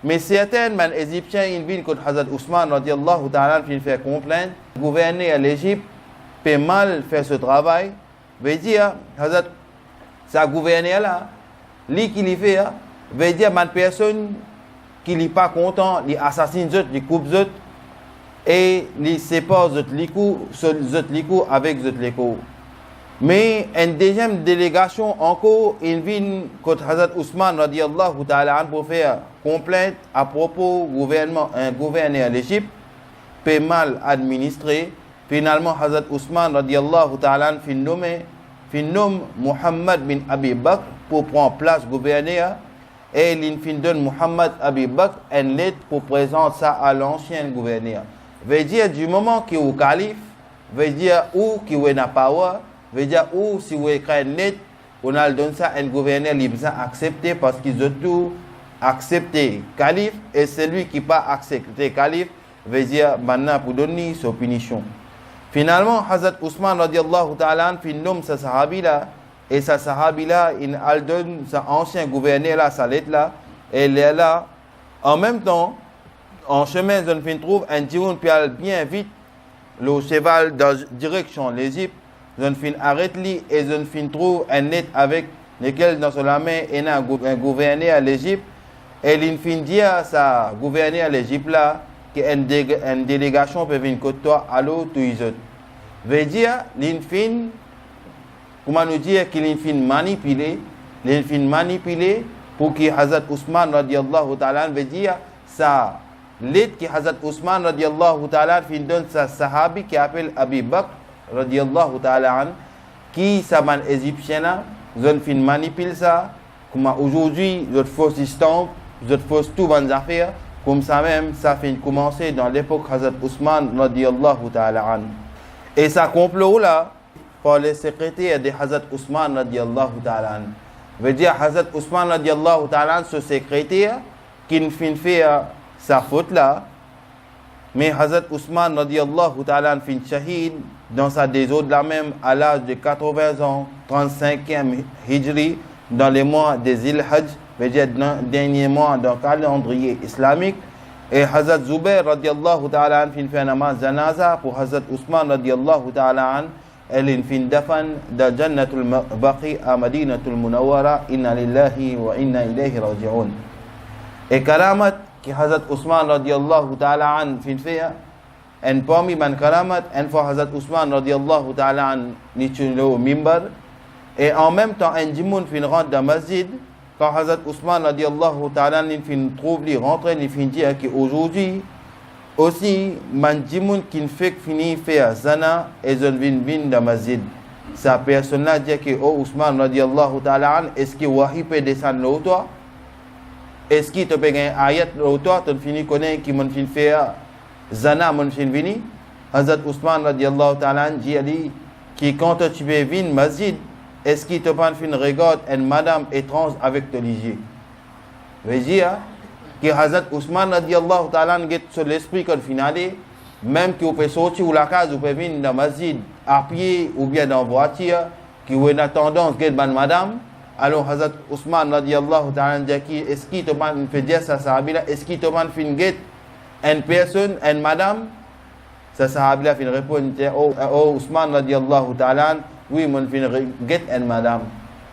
Speaker 2: Mais certains Égyptiens, ils viennent contre Hazrat Ousmane, radiallahu ta'ala, qui fait complainte, gouverner à l'Égypte, peut mal faire ce travail, veut dire, Hazrat, ça gouverner là, lui qui l'y fait, veut dire, une personne qui n'est pas content, il assassine les autres, il coupe les autres, et il sépare les autres avec les autres. Mais une deuxième délégation encore, il vient contre Hazrat Ousmane radiallahu ta'ala pour faire complainte à propos du gouvernement, un gouverneur l'Égypte, peut mal administré. Finalement, Hazrat Ousmane radiallahu ta'ala nomme Muhammad bin Abi Bakr pour prendre place gouverneur. Et il donne Muhammad Abi Bakr une lettre pour présenter ça à l'ancien gouverneur. Veut dire du moment qu'il est calife, veut dire où qu'il est na power, veut dire où si vous écrivez une lettre, on a donné ça à un gouverneur libre accepté parce qu'ils ont tout accepté calife et celui qui n'a pas accepté calife veut dire maintenant pour donner sa punition. Finalement, Hazrat Ousmane radiallahu ta'ala nomme sa sahabi là. Et sa sahabi là, il donne sa ancien gouverneur là, sa lettre là, et il est là. En même temps, en chemin, on trouve un djihad qui a bien vite le cheval dans direction l'Égypte. On arrête lui et on trouve un net avec lequel dans la main il y a un gouverneur à l'Égypte. Et il dit à sa gouverneur à l'Égypte là qu'une délégation peut venir côté toi à l'autre tous les autres. Veut dire, comment nous dire qu'il est manipulé pour que Hazrat Ousmane radiallahu ta'ala veut dire ça l'aide que Hazrat Ousmane radiallahu ta'ala donne sa sahabi qui appelle Abi Bakr radiallahu ta'ala qui s'appelle égyptien ils manipule ça comme aujourd'hui ils force Istanbul ils force tout bonnes affaires comme ça même ça fait commencer dans l'époque Hazrat Ousmane radiallahu ta'ala et ça complot là par les secrétaires de Hazrat Ousmane radiallahu ta'ala. Veut dire Hazrat Ousmane radiallahu ta'ala, ce secrétaire qui ne fait sa faute là. Mais Hazrat Ousmane radiallahu ta'ala fin shahid dans sa désordre là même à l'âge de 80 ans, 35e hijri, dans les mois des Zil-Hajj, veut dire dernier mois dans le calendrier islamique. Et Hazrat Zubair radiallahu ta'ala fin fait un namaz janaza pour Hazrat Ousmane radiallahu ta'ala. Elle est fin dafan da Jannatul Baqi à Madinatul Munawwara, inna lillahi wa inna ilayhi raji'un. Et karamat qui Hazrat Ousmane radiallahu ta'ala an fin fait, en parmi man karamat, en fois Hazrat Ousmane radiallahu ta'ala an ni au mimbar, et en même temps un djimoun fin rentre dans masjid, quand Hazrat Ousmane radiallahu ta'ala an fin trouve li rentre, il fin dire qu'aujourd'hui, aussi, man djimoun qui ne fait finir faire zana et zon vin dans masjid. Sa personne là dit que oh Ousmane radiallahu ta'ala an, est-ce que wahi peut descendre là toi? Est-ce qu'il te peut gagner ayat là toi? Tu finis connaître qui m'en fin faire zana m'en fin vini? Hazrat Ousmane radiallahu ta'ala an dit que quand tu veux venir masjid, est-ce qu'il te peut fin regarde une madame étrange avec te ligier? Veut dire que Hazrat Ousmane radiallahu ta'ala get sur l'esprit qu'on finale, même que vous pouvez sortir ou la case, vous pouvez venir dans le masjid à pied ou bien dans la voiture, qui vous avez tendance à get madame, alors Hazrat Ousmane radiallahu ta'ala dit est-ce qu'il te fait dire ça sahabila, est-ce qu'il te fait get une personne, une madame? Ça sahabila fin répond oh Ousmane radiallahu ta'ala, oui mon fin get une madame.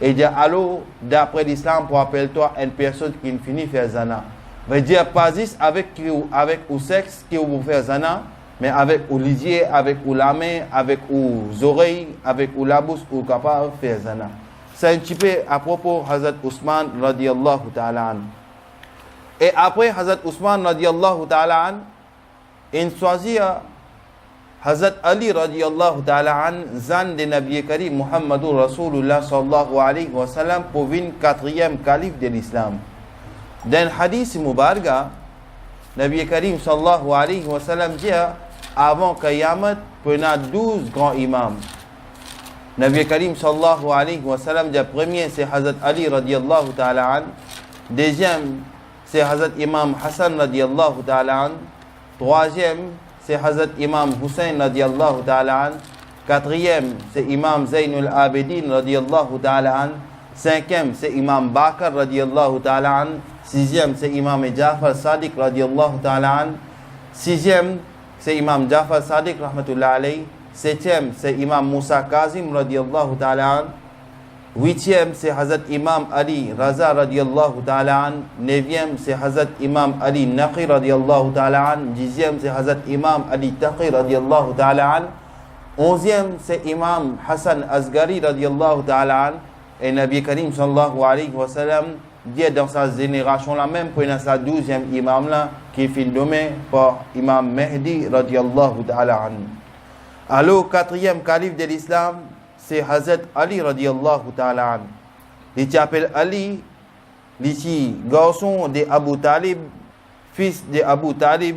Speaker 2: Et dit alors d'après l'islam pour appeler toi une personne qui finit faire zana. Veut dire pas juste avec ou sexe qui vous faire zana, mais avec ou lisier, avec ou la main, avec ou oreilles, avec ou la bouche ou capable de faire zana. C'est un petit peu à propos de Hazrat Ousmane radiallahu ta'ala. Et après Hazrat Ousmane radiallahu ta'ala, il choisit Hazrat Ali radiallahu ta'ala zan de Nabi Karim Muhammadur Rasulullah sallallahu alayhi wa sallam pour venir quatrième calife de l'islam. Dans le hadith Mubarga, Nabi Karim sallallahu alayhi wa sallam dit avant Qayamat, prenant 12 grands imams. Nabi Karim sallallahu alayhi wa sallam, le premier c'est Hazrat Ali radiallahu ta'ala an, deuxième c'est Hazrat Imam Hassan radiallahu ta'ala an, troisième c'est Hazrat Imam Hussein radiallahu ta'ala an, quatrième c'est Imam Zainul Abidin radiallahu ta'ala an, cinquième c'est Imam Bakr radiallahu ta'ala an, sixième c'est Imam Jafar Sadiq radiallahu ta'ala an, sixième c'est Imam Jafar Sadiq rahmatullah alayhi, septième c'est Imam Musa Kazim radiallahu ta'ala an, huitième c'est Hazrat Imam Ali Raza radiallahu ta'ala an, neuvième c'est Hazrat Imam Ali Naqi radiallahu ta'ala an, dixième c'est Hazrat Imam Ali Taqi radiallahu ta'ala an, onzième c'est Imam Hassan Asghari radiallahu ta'ala an. Et Nabi Karim sallallahu alayhi wa sallam dit dans sa génération là même, prenant sa 12e imam là, qui est nommé par Imam Mehdi radiallahu ta'ala an. Alors, quatrième calife de l'islam, c'est Hazrat Ali radiallahu ta'ala an. Il s'appelle Ali, ici, garçon de Abu Talib, fils de Abu Talib,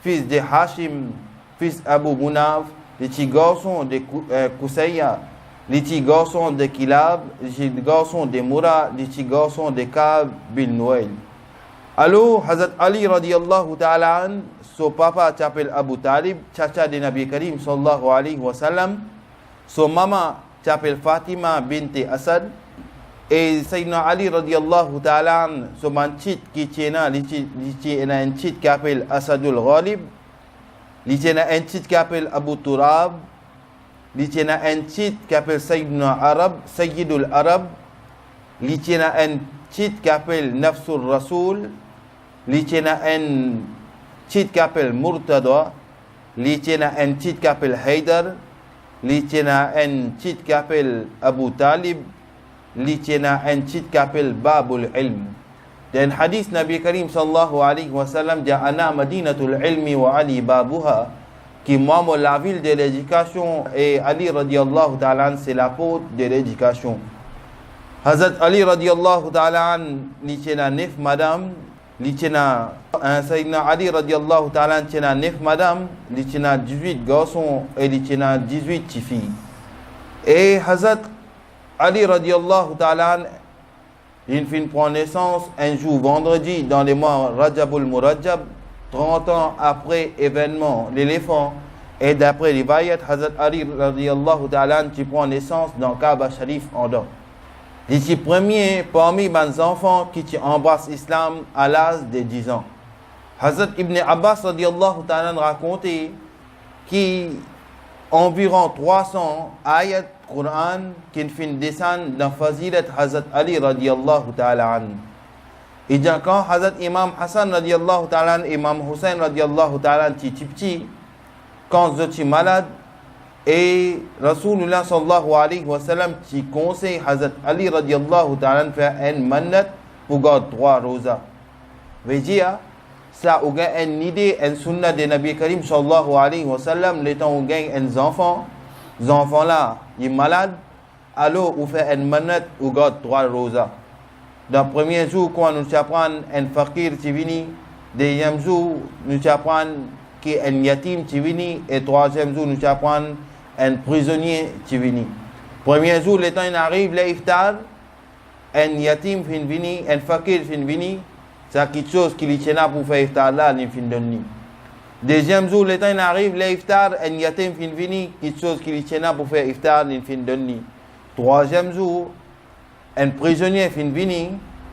Speaker 2: fils de Hashim, fils Abu Munaf, ici, garçon de Kusayya, ici, garçon de Kilab, ici, garçon de Mura, ici, garçon de Kab bin Noël. Alors, Hazrat Ali radiallahu ta'ala an, son papa s'appelle Abu Talib, chacha de Nabi Karim sallallahu alayhi wa sallam. Son maman s'appelle Fatima binti Asad. Et Sayyidina Ali radiallahu ta'ala an, son manchit qui tient un titre qui appelle Asadul Ghalib. Il tient un titre qui appelle Abu Turab. Il tient un titre qui appelle Sayyidina Arab, Sayyidul Arab. Il tient un titre qui appelle Nafsul Rasul. Il tient un titre qui appelle Murtada. Il tient un titre qui appelle Haydar. Il tient un titre qui appelle Abu Talib. Il tient un titre qui appelle Babul Ilm. Dans le hadith Nabi Karim sallallahu alayhi wa sallam, Ja'ana Madinatul Ilmi wa Ali Babuha, qui moi la ville de l'éducation, et Ali radiallahu ta'ala c'est la porte de l'éducation. Hazrat Ali radiallahu ta'ala il tient 9 madame, il tient Sayyidina Ali radiallahu ta'ala tient 9 madame, il tient 18 garçons et il tient 18 filles. Et Hazrat Ali radiallahu ta'ala il prend naissance un jour vendredi dans le mois Rajabul Murajab, 30 ans après événement l'éléphant. Et d'après les Riwayat, Hazrat Ali radiallahu ta'ala qui prend naissance dans Kaaba Sharif en Inde. Il est premier parmi les enfants qui embrassent l'islam à l'âge de 10 ans. Hazrat Ibn Abbas radiallahu ta'ala racontait qu'environ 300 ayats Quran qui fin descendent dans Fazilat Hazrat Ali radiallahu ta'ala. Et quand Hazrat Imam Hassan radiallahu ta'ala, Imam Hussein radiallahu ta'ala petit, quand je suis malade, et Rasulullah sallallahu alayhi wa sallam qui conseille Hazrat Ali radiallahu ta'ala faire un manat pour garder 3 rosas. Veut dire, ça a une idée, une sunna de Nabi Karim sallallahu alayhi wa sallam, le temps où on gagne un enfant, les enfants là, ils sont malades, alors on fait un manat pour garder 3 rosas. Dans le premier jour, quand nous apprenons un fakir qui vient, deuxième jour, nous apprenons qu'il y a un yatim qui vient, et troisième jour, nous apprenons un prisonnier qui vient. Premier jour, le temps il arrive, l'iftar, un yatim vient, un fakir vient, c'est quelque chose qui lui tient pour faire iftar là, il vient donner. Deuxième jour, le temps il arrive, l'iftar, un yatim vient, quelque chose qui lui tient pour faire iftar, il vient donner. Troisième jour, un prisonnier vient,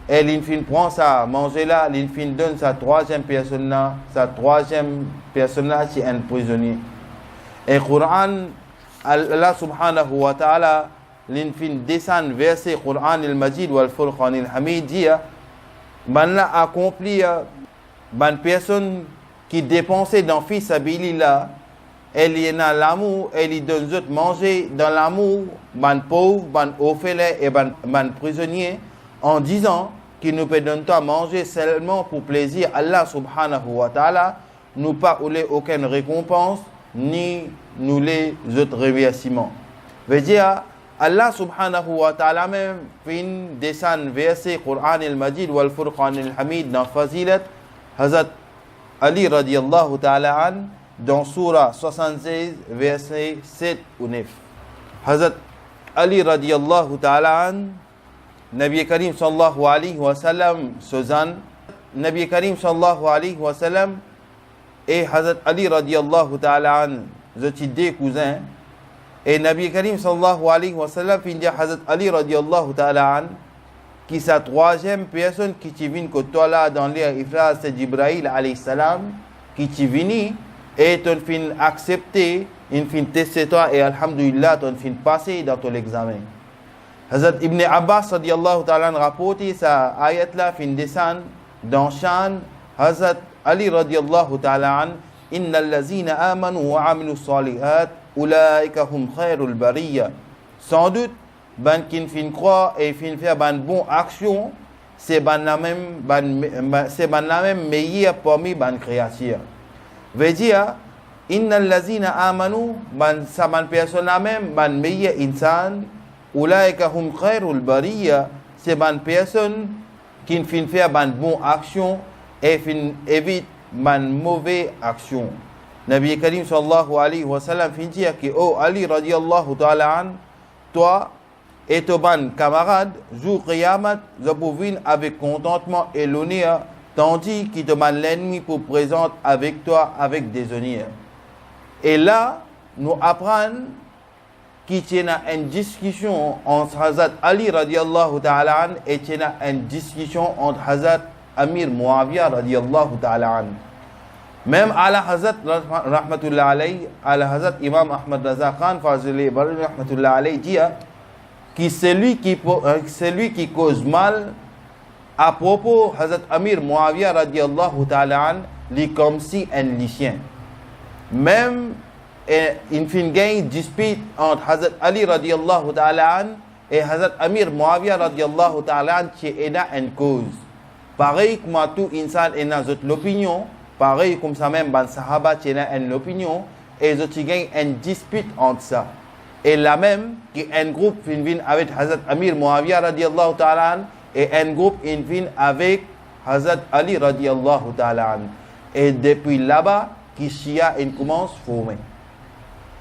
Speaker 2: et il prend ça, manger là, il donne sa troisième personne là, c'est un prisonnier. Et le Coran, Allah subhanahu wa ta'ala, il descend verset Coran al-Majid wal Furqan al-Hamid, dit, man a accompli, une personne qui dépensait dans fils sabilillah, elle y a l'amour, elle y donne d'autres manger dans l'amour, ban pauvre, ban orphelin et ban prisonnier, en disant qu'il nous peut donner à manger seulement pour plaisir Allah subhanahu wa ta'ala, nous pas aucune récompense, ni nous les autres remerciements. Veut dire, Allah subhanahu wa ta'ala même fin descend verset Coran al-Majid wal Furqan al-Hamid dans Fazilat Hazrat Ali radiallahu ta'ala an, dans Surah 76, versets 7 ou 9. Hazrat Ali radiyallahu ta'ala an, Nabi Karim sallallahu alayhi wa sallam, Suzanne, Nabi Karim sallallahu alayhi wa sallam et Hazrat Ali radiyallahu ta'ala an, je suis deux cousins. Et Nabi Karim sallallahu alayhi wa sallam finit Hazrat Ali radiyallahu ta'ala an, qui sa troisième personne qui t'y vient que toi là dans l'air, c'est Jibril alayhi salam, qui t'y vient et ton fin accepté, une fin testé toi et alhamdulillah ton fin passé dans ton examen. Hazrat Ibn Abbas radiyallahu ta'ala rapporte sa ayat là fin descend dans Shan Hazrat Ali radiyallahu ta'ala an, innal lazina amanu wa amilu salihat ulaika hum khairul bariyya. Sans doute ban kin fin croire et fin faire ban bon action, c'est ban la même meilleur parmi ban créature. Veut dire innal lazina amanu ban sa ban personne la même ban meilleur insan ulaika hum khairul bariyya, c'est ban personne qui fin faire ban bon action et fin évite ban mauvais action. Nabi Karim sallallahu alayhi wa sallam fin dire que oh Ali radiyallahu ta'ala an, toi et ton ban camarade, jour Qiyamah, je peux venir avec contentement et l'honneur, tandis que ton ban l'ennemi pour présente avec toi avec déshonneur. Et là, nous apprenons qu'il y a une discussion entre Hazrat Ali radiyallahu ta'ala an et il y a une discussion entre Hazrat Amir Muawiyah radiyallahu ta'ala an. Même ala Hazrat rahmatullah alayhi, ala Hazrat Imam Ahmad Raza Khan Fazili rahmatullah alayhi dit que celui qui cause mal à propos Hazrat Amir Muawiyah radiyallahu ta'ala an, lui comme si un lycéen. Même une fin gain dispute entre Hazrat Ali radiyallahu ta'ala an et Hazrat Amir Muawiyah radiyallahu ta'ala an qui est une cause. Pareil comme tout insan est dans l'opinion, pareil comme ça même ban sahaba qui est dans l'opinion, et ils gagnent une dispute entre ça. Et là même, un groupe vient avec Hazrat Amir Muawiyah radiyallahu ta'ala an, et un groupe vient avec Hazrat Ali radiyallahu ta'ala an. Et depuis là-bas, qui Shia commence à former.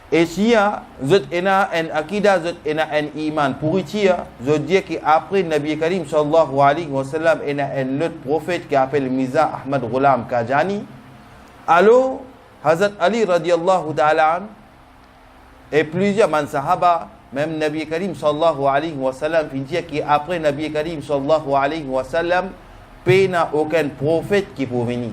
Speaker 2: Et Shia, zot ena un akida, zot ena un iman. Pour dire, je dis qu'après Nabi Karim sallallahu alayhi wa sallam, il y a un autre prophète qui appelle Mirza Ahmad Ghulam Qadiani. Alors, Hazrat Ali radiyallahu ta'ala an, et plusieurs man sahaba, même Nabi Karim sallallahu alayhi wa sallam, il dit qu'après Nabi Karim sallallahu alayhi wa sallam, il n'y a aucun prophète qui peut venir.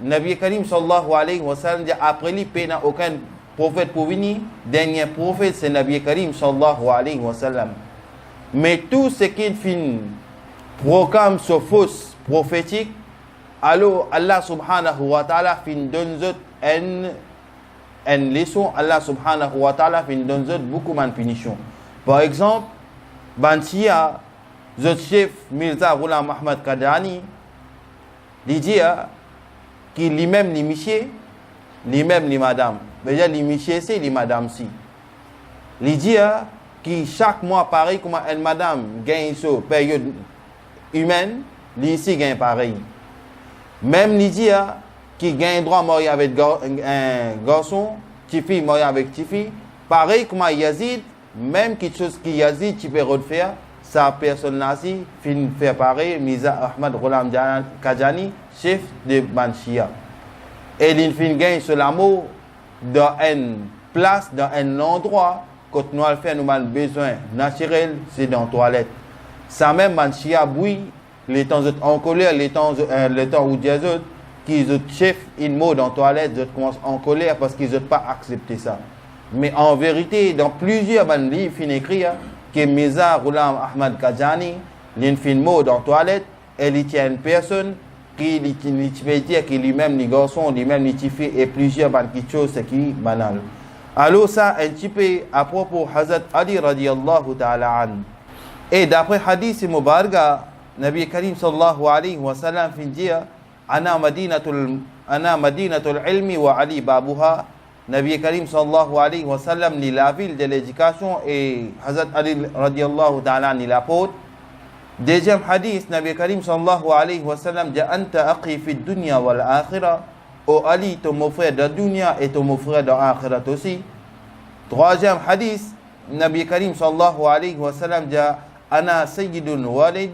Speaker 2: Nabi Karim sallallahu alayhi wa sallam dit après lui, il n'y a aucun prophète pour venir. Dernier prophète, c'est Nabi Karim sallallahu alayhi wa sallam. Mais tout ce qui finit proclame ce fausse prophétique, alors Allah subhanahu wa ta'ala fin donne une leçon, Allah subhanahu wa ta'ala fin donne beaucoup de punitions. Par exemple, Bantia, le chef Mirza Ghulam Ahmad Qadiani, il dit que lui-même, les monsieur, lui-même, les madame. Déjà, les monsieur, c'est les madame si. Il dit que chaque mois, pareil comme une madame gagne sur période humaine, ici gagne pareil. Même il dit qu'il gagne droit à mourir avec un garçon, petite fille mourir avec petite fille. Pareil comme Yazid, même quelque chose que Yazid tu peux refaire, sa personne nazie, fin faire pareil, Mirza Ahmad Ghulam Qadiani, chef de Banshia. Et il fin gagne sur l'amour dans une place, dans un endroit, quand nous allons faire nous avons besoin naturel, c'est dans la toilette. Ça même Banshia bouille, les temps en colère, les temps où des autres, qui sont chef une mot dans la toilette, ils commencent en colère parce qu'ils n'ont pas accepté ça. Mais en vérité, dans plusieurs livres, il écrit que Mirza Ghulam Ahmad Qadiani, il fait une mot dans la toilette, et il tient une personne qui peut dire que lui-même, les garçons, lui-même, les filles, et plusieurs choses qui est banal. Alors ça, un petit peu à propos de Hazrat Ali radiyallahu ta'ala an. Et d'après hadith Mubaraka, Nabi Karim sallallahu alayhi wa sallam fin dire Ana madinatul ilmi wa Ali babuha. Nabi Karim sallallahu alayhi wa sallam ni la ville de l'éducation et Hazrat Ali radiyallahu ta'ala ni l'apôtre. Deuxième hadith, Nabi Karim sallallahu alayhi wa sallam dit Anta aqi fi dunya wal akhirah. O Ali, ton mon frère de dunya et ton mon frère de akhirat aussi. Troisième hadith, Nabi Karim sallallahu alaihi wasallam dit Ana sayyidun walid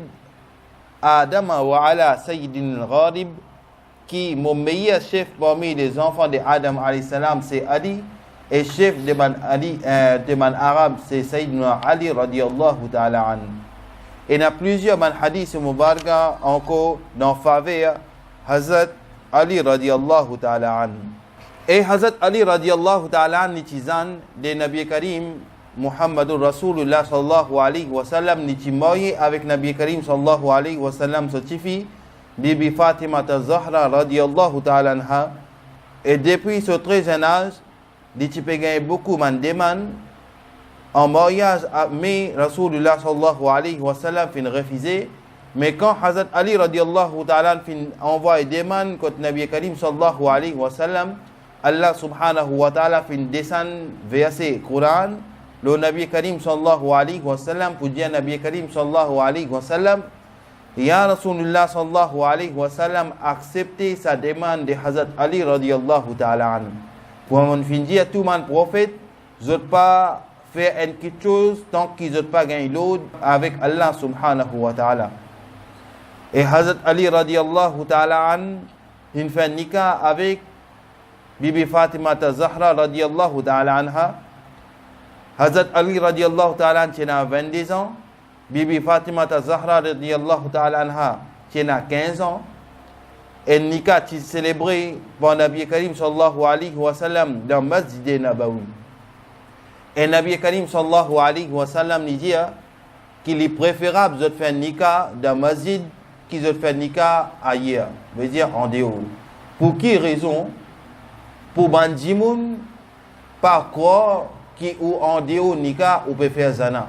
Speaker 2: Adam wa ala sayyidin gharib, qui mon meilleur chef parmi les enfants de Adam alayhi salam c'est Ali, et chef de man arabe c'est Sayyidina Ali radiyallahu ta'ala an. Et il y a plusieurs hadiths mubaraka encore dans faveur Hazrat Ali radiyallahu ta'ala an. Et Hazrat Ali radiyallahu ta'ala an nitizan de Nabi Karim Muhammadur Rasulullah sallallahu alayhi wa sallam niti marié avec Nabi Karim sallallahu alayhi wa sallam certifié Bibi Fatima Zahra radiyallahu ta'ala anha. Et depuis ce très jeune âge, niti peut gagner beaucoup de demandes en mariage, mais Rasulullah sallallahu alayhi wa sallam fin refusé. Mais quand Hazrat Ali radiyallahu ta'ala fin envoie des demandes contre Nabi Karim sallallahu alayhi wa sallam, Allah subhanahu wa ta'ala fin descend verset Coran. Le Nabi Karim sallallahu alayhi wa sallam pour dire Nabi Karim sallallahu alayhi wa sallam, Ya Rasulullah sallallahu alayhi wa sallam accepter sa demande de Hazrat Ali radiyallahu ta'ala anhu. Pour mon fin dire tout mon prophète, je ne pas faire quelque chose tant qu'ils ne pas gagné l'autre avec Allah subhanahu wa ta'ala. Et Hazrat Ali radiyallahu ta'ala anhu, il fait nikah avec Bibi Fatima Zahra radiyallahu ta'ala anha. Hazrat Ali radiyallahu ta'ala anha tient 22 ans. Bibi Fatima Zahra radiyallahu ta'ala anha tient 15 ans. Et le nikah est célébré par Nabi Karim sallallahu alayhi wa sallam dans Masjid Nabawi. Et Nabi Karim sallallahu alayhi wa sallam dit qu'il est préférable de faire nikah dans Masjid qu'ils de faire nikah ailleurs, veut dire en dehors. Pour quelle raison? Pour Bandimoun, par quoi qui ou en dehors nikah ou peut faire zana.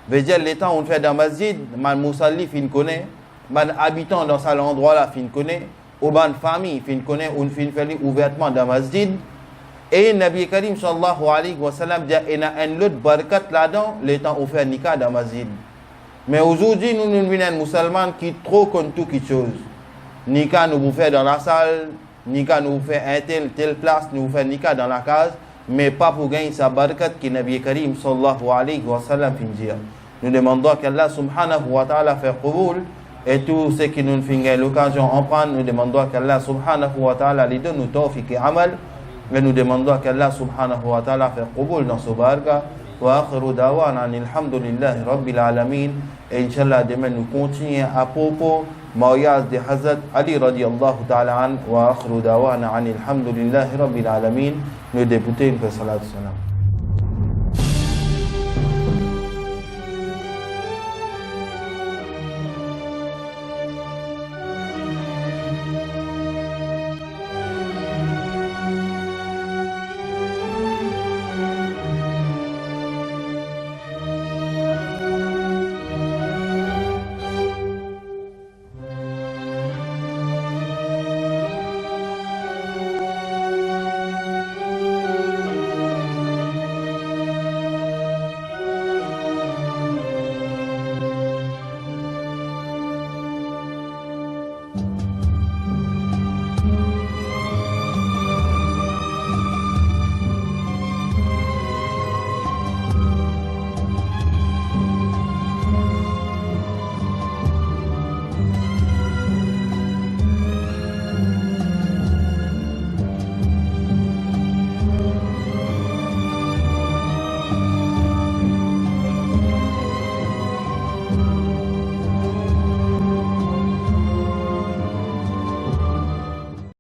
Speaker 2: Veut dire les temps où on fait dans Masjid, man musalli fin connaît, man habitant dans cet endroit là fin connaît, ou ban famille fin connaît, ou fin fait ouvertement dans Masjid. Et Nabi Karim sallallahu alayhi wa sallam dit il y a un autre barakat là-dedans, les temps où on fait nikah dans Masjid. Mais aujourd'hui, nous sommes des musulmans qui trop contre tout quelque chose. Nikah nous vous fait dans la salle, nikah nous vous fait telle place, nous vous fait nikah dans la case, mais pas pour gagner sa barakat qui Nabi Karim sallallahu alayhi wa sallam fin dire. Nous demandons qu'Allah subhanahu wa ta'ala fait qaboul, et tous ceux qui nous font l'occasion en prendre, nous demandons qu'Allah subhanahu wa ta'ala les donne nous tawfiq et amal, et nous demandons qu'Allah subhanahu wa ta'ala fait qaboul dans ce baraka. وآخر دعوانا أن الحمد لله رب العالمين. Et Inch'Allah demain nous continuons à propos mariage de Hazrat Ali radiyallahu ta'ala an. وآخر دعوانا أن الحمد لله رب العالمين. Nous débuter une salat salam.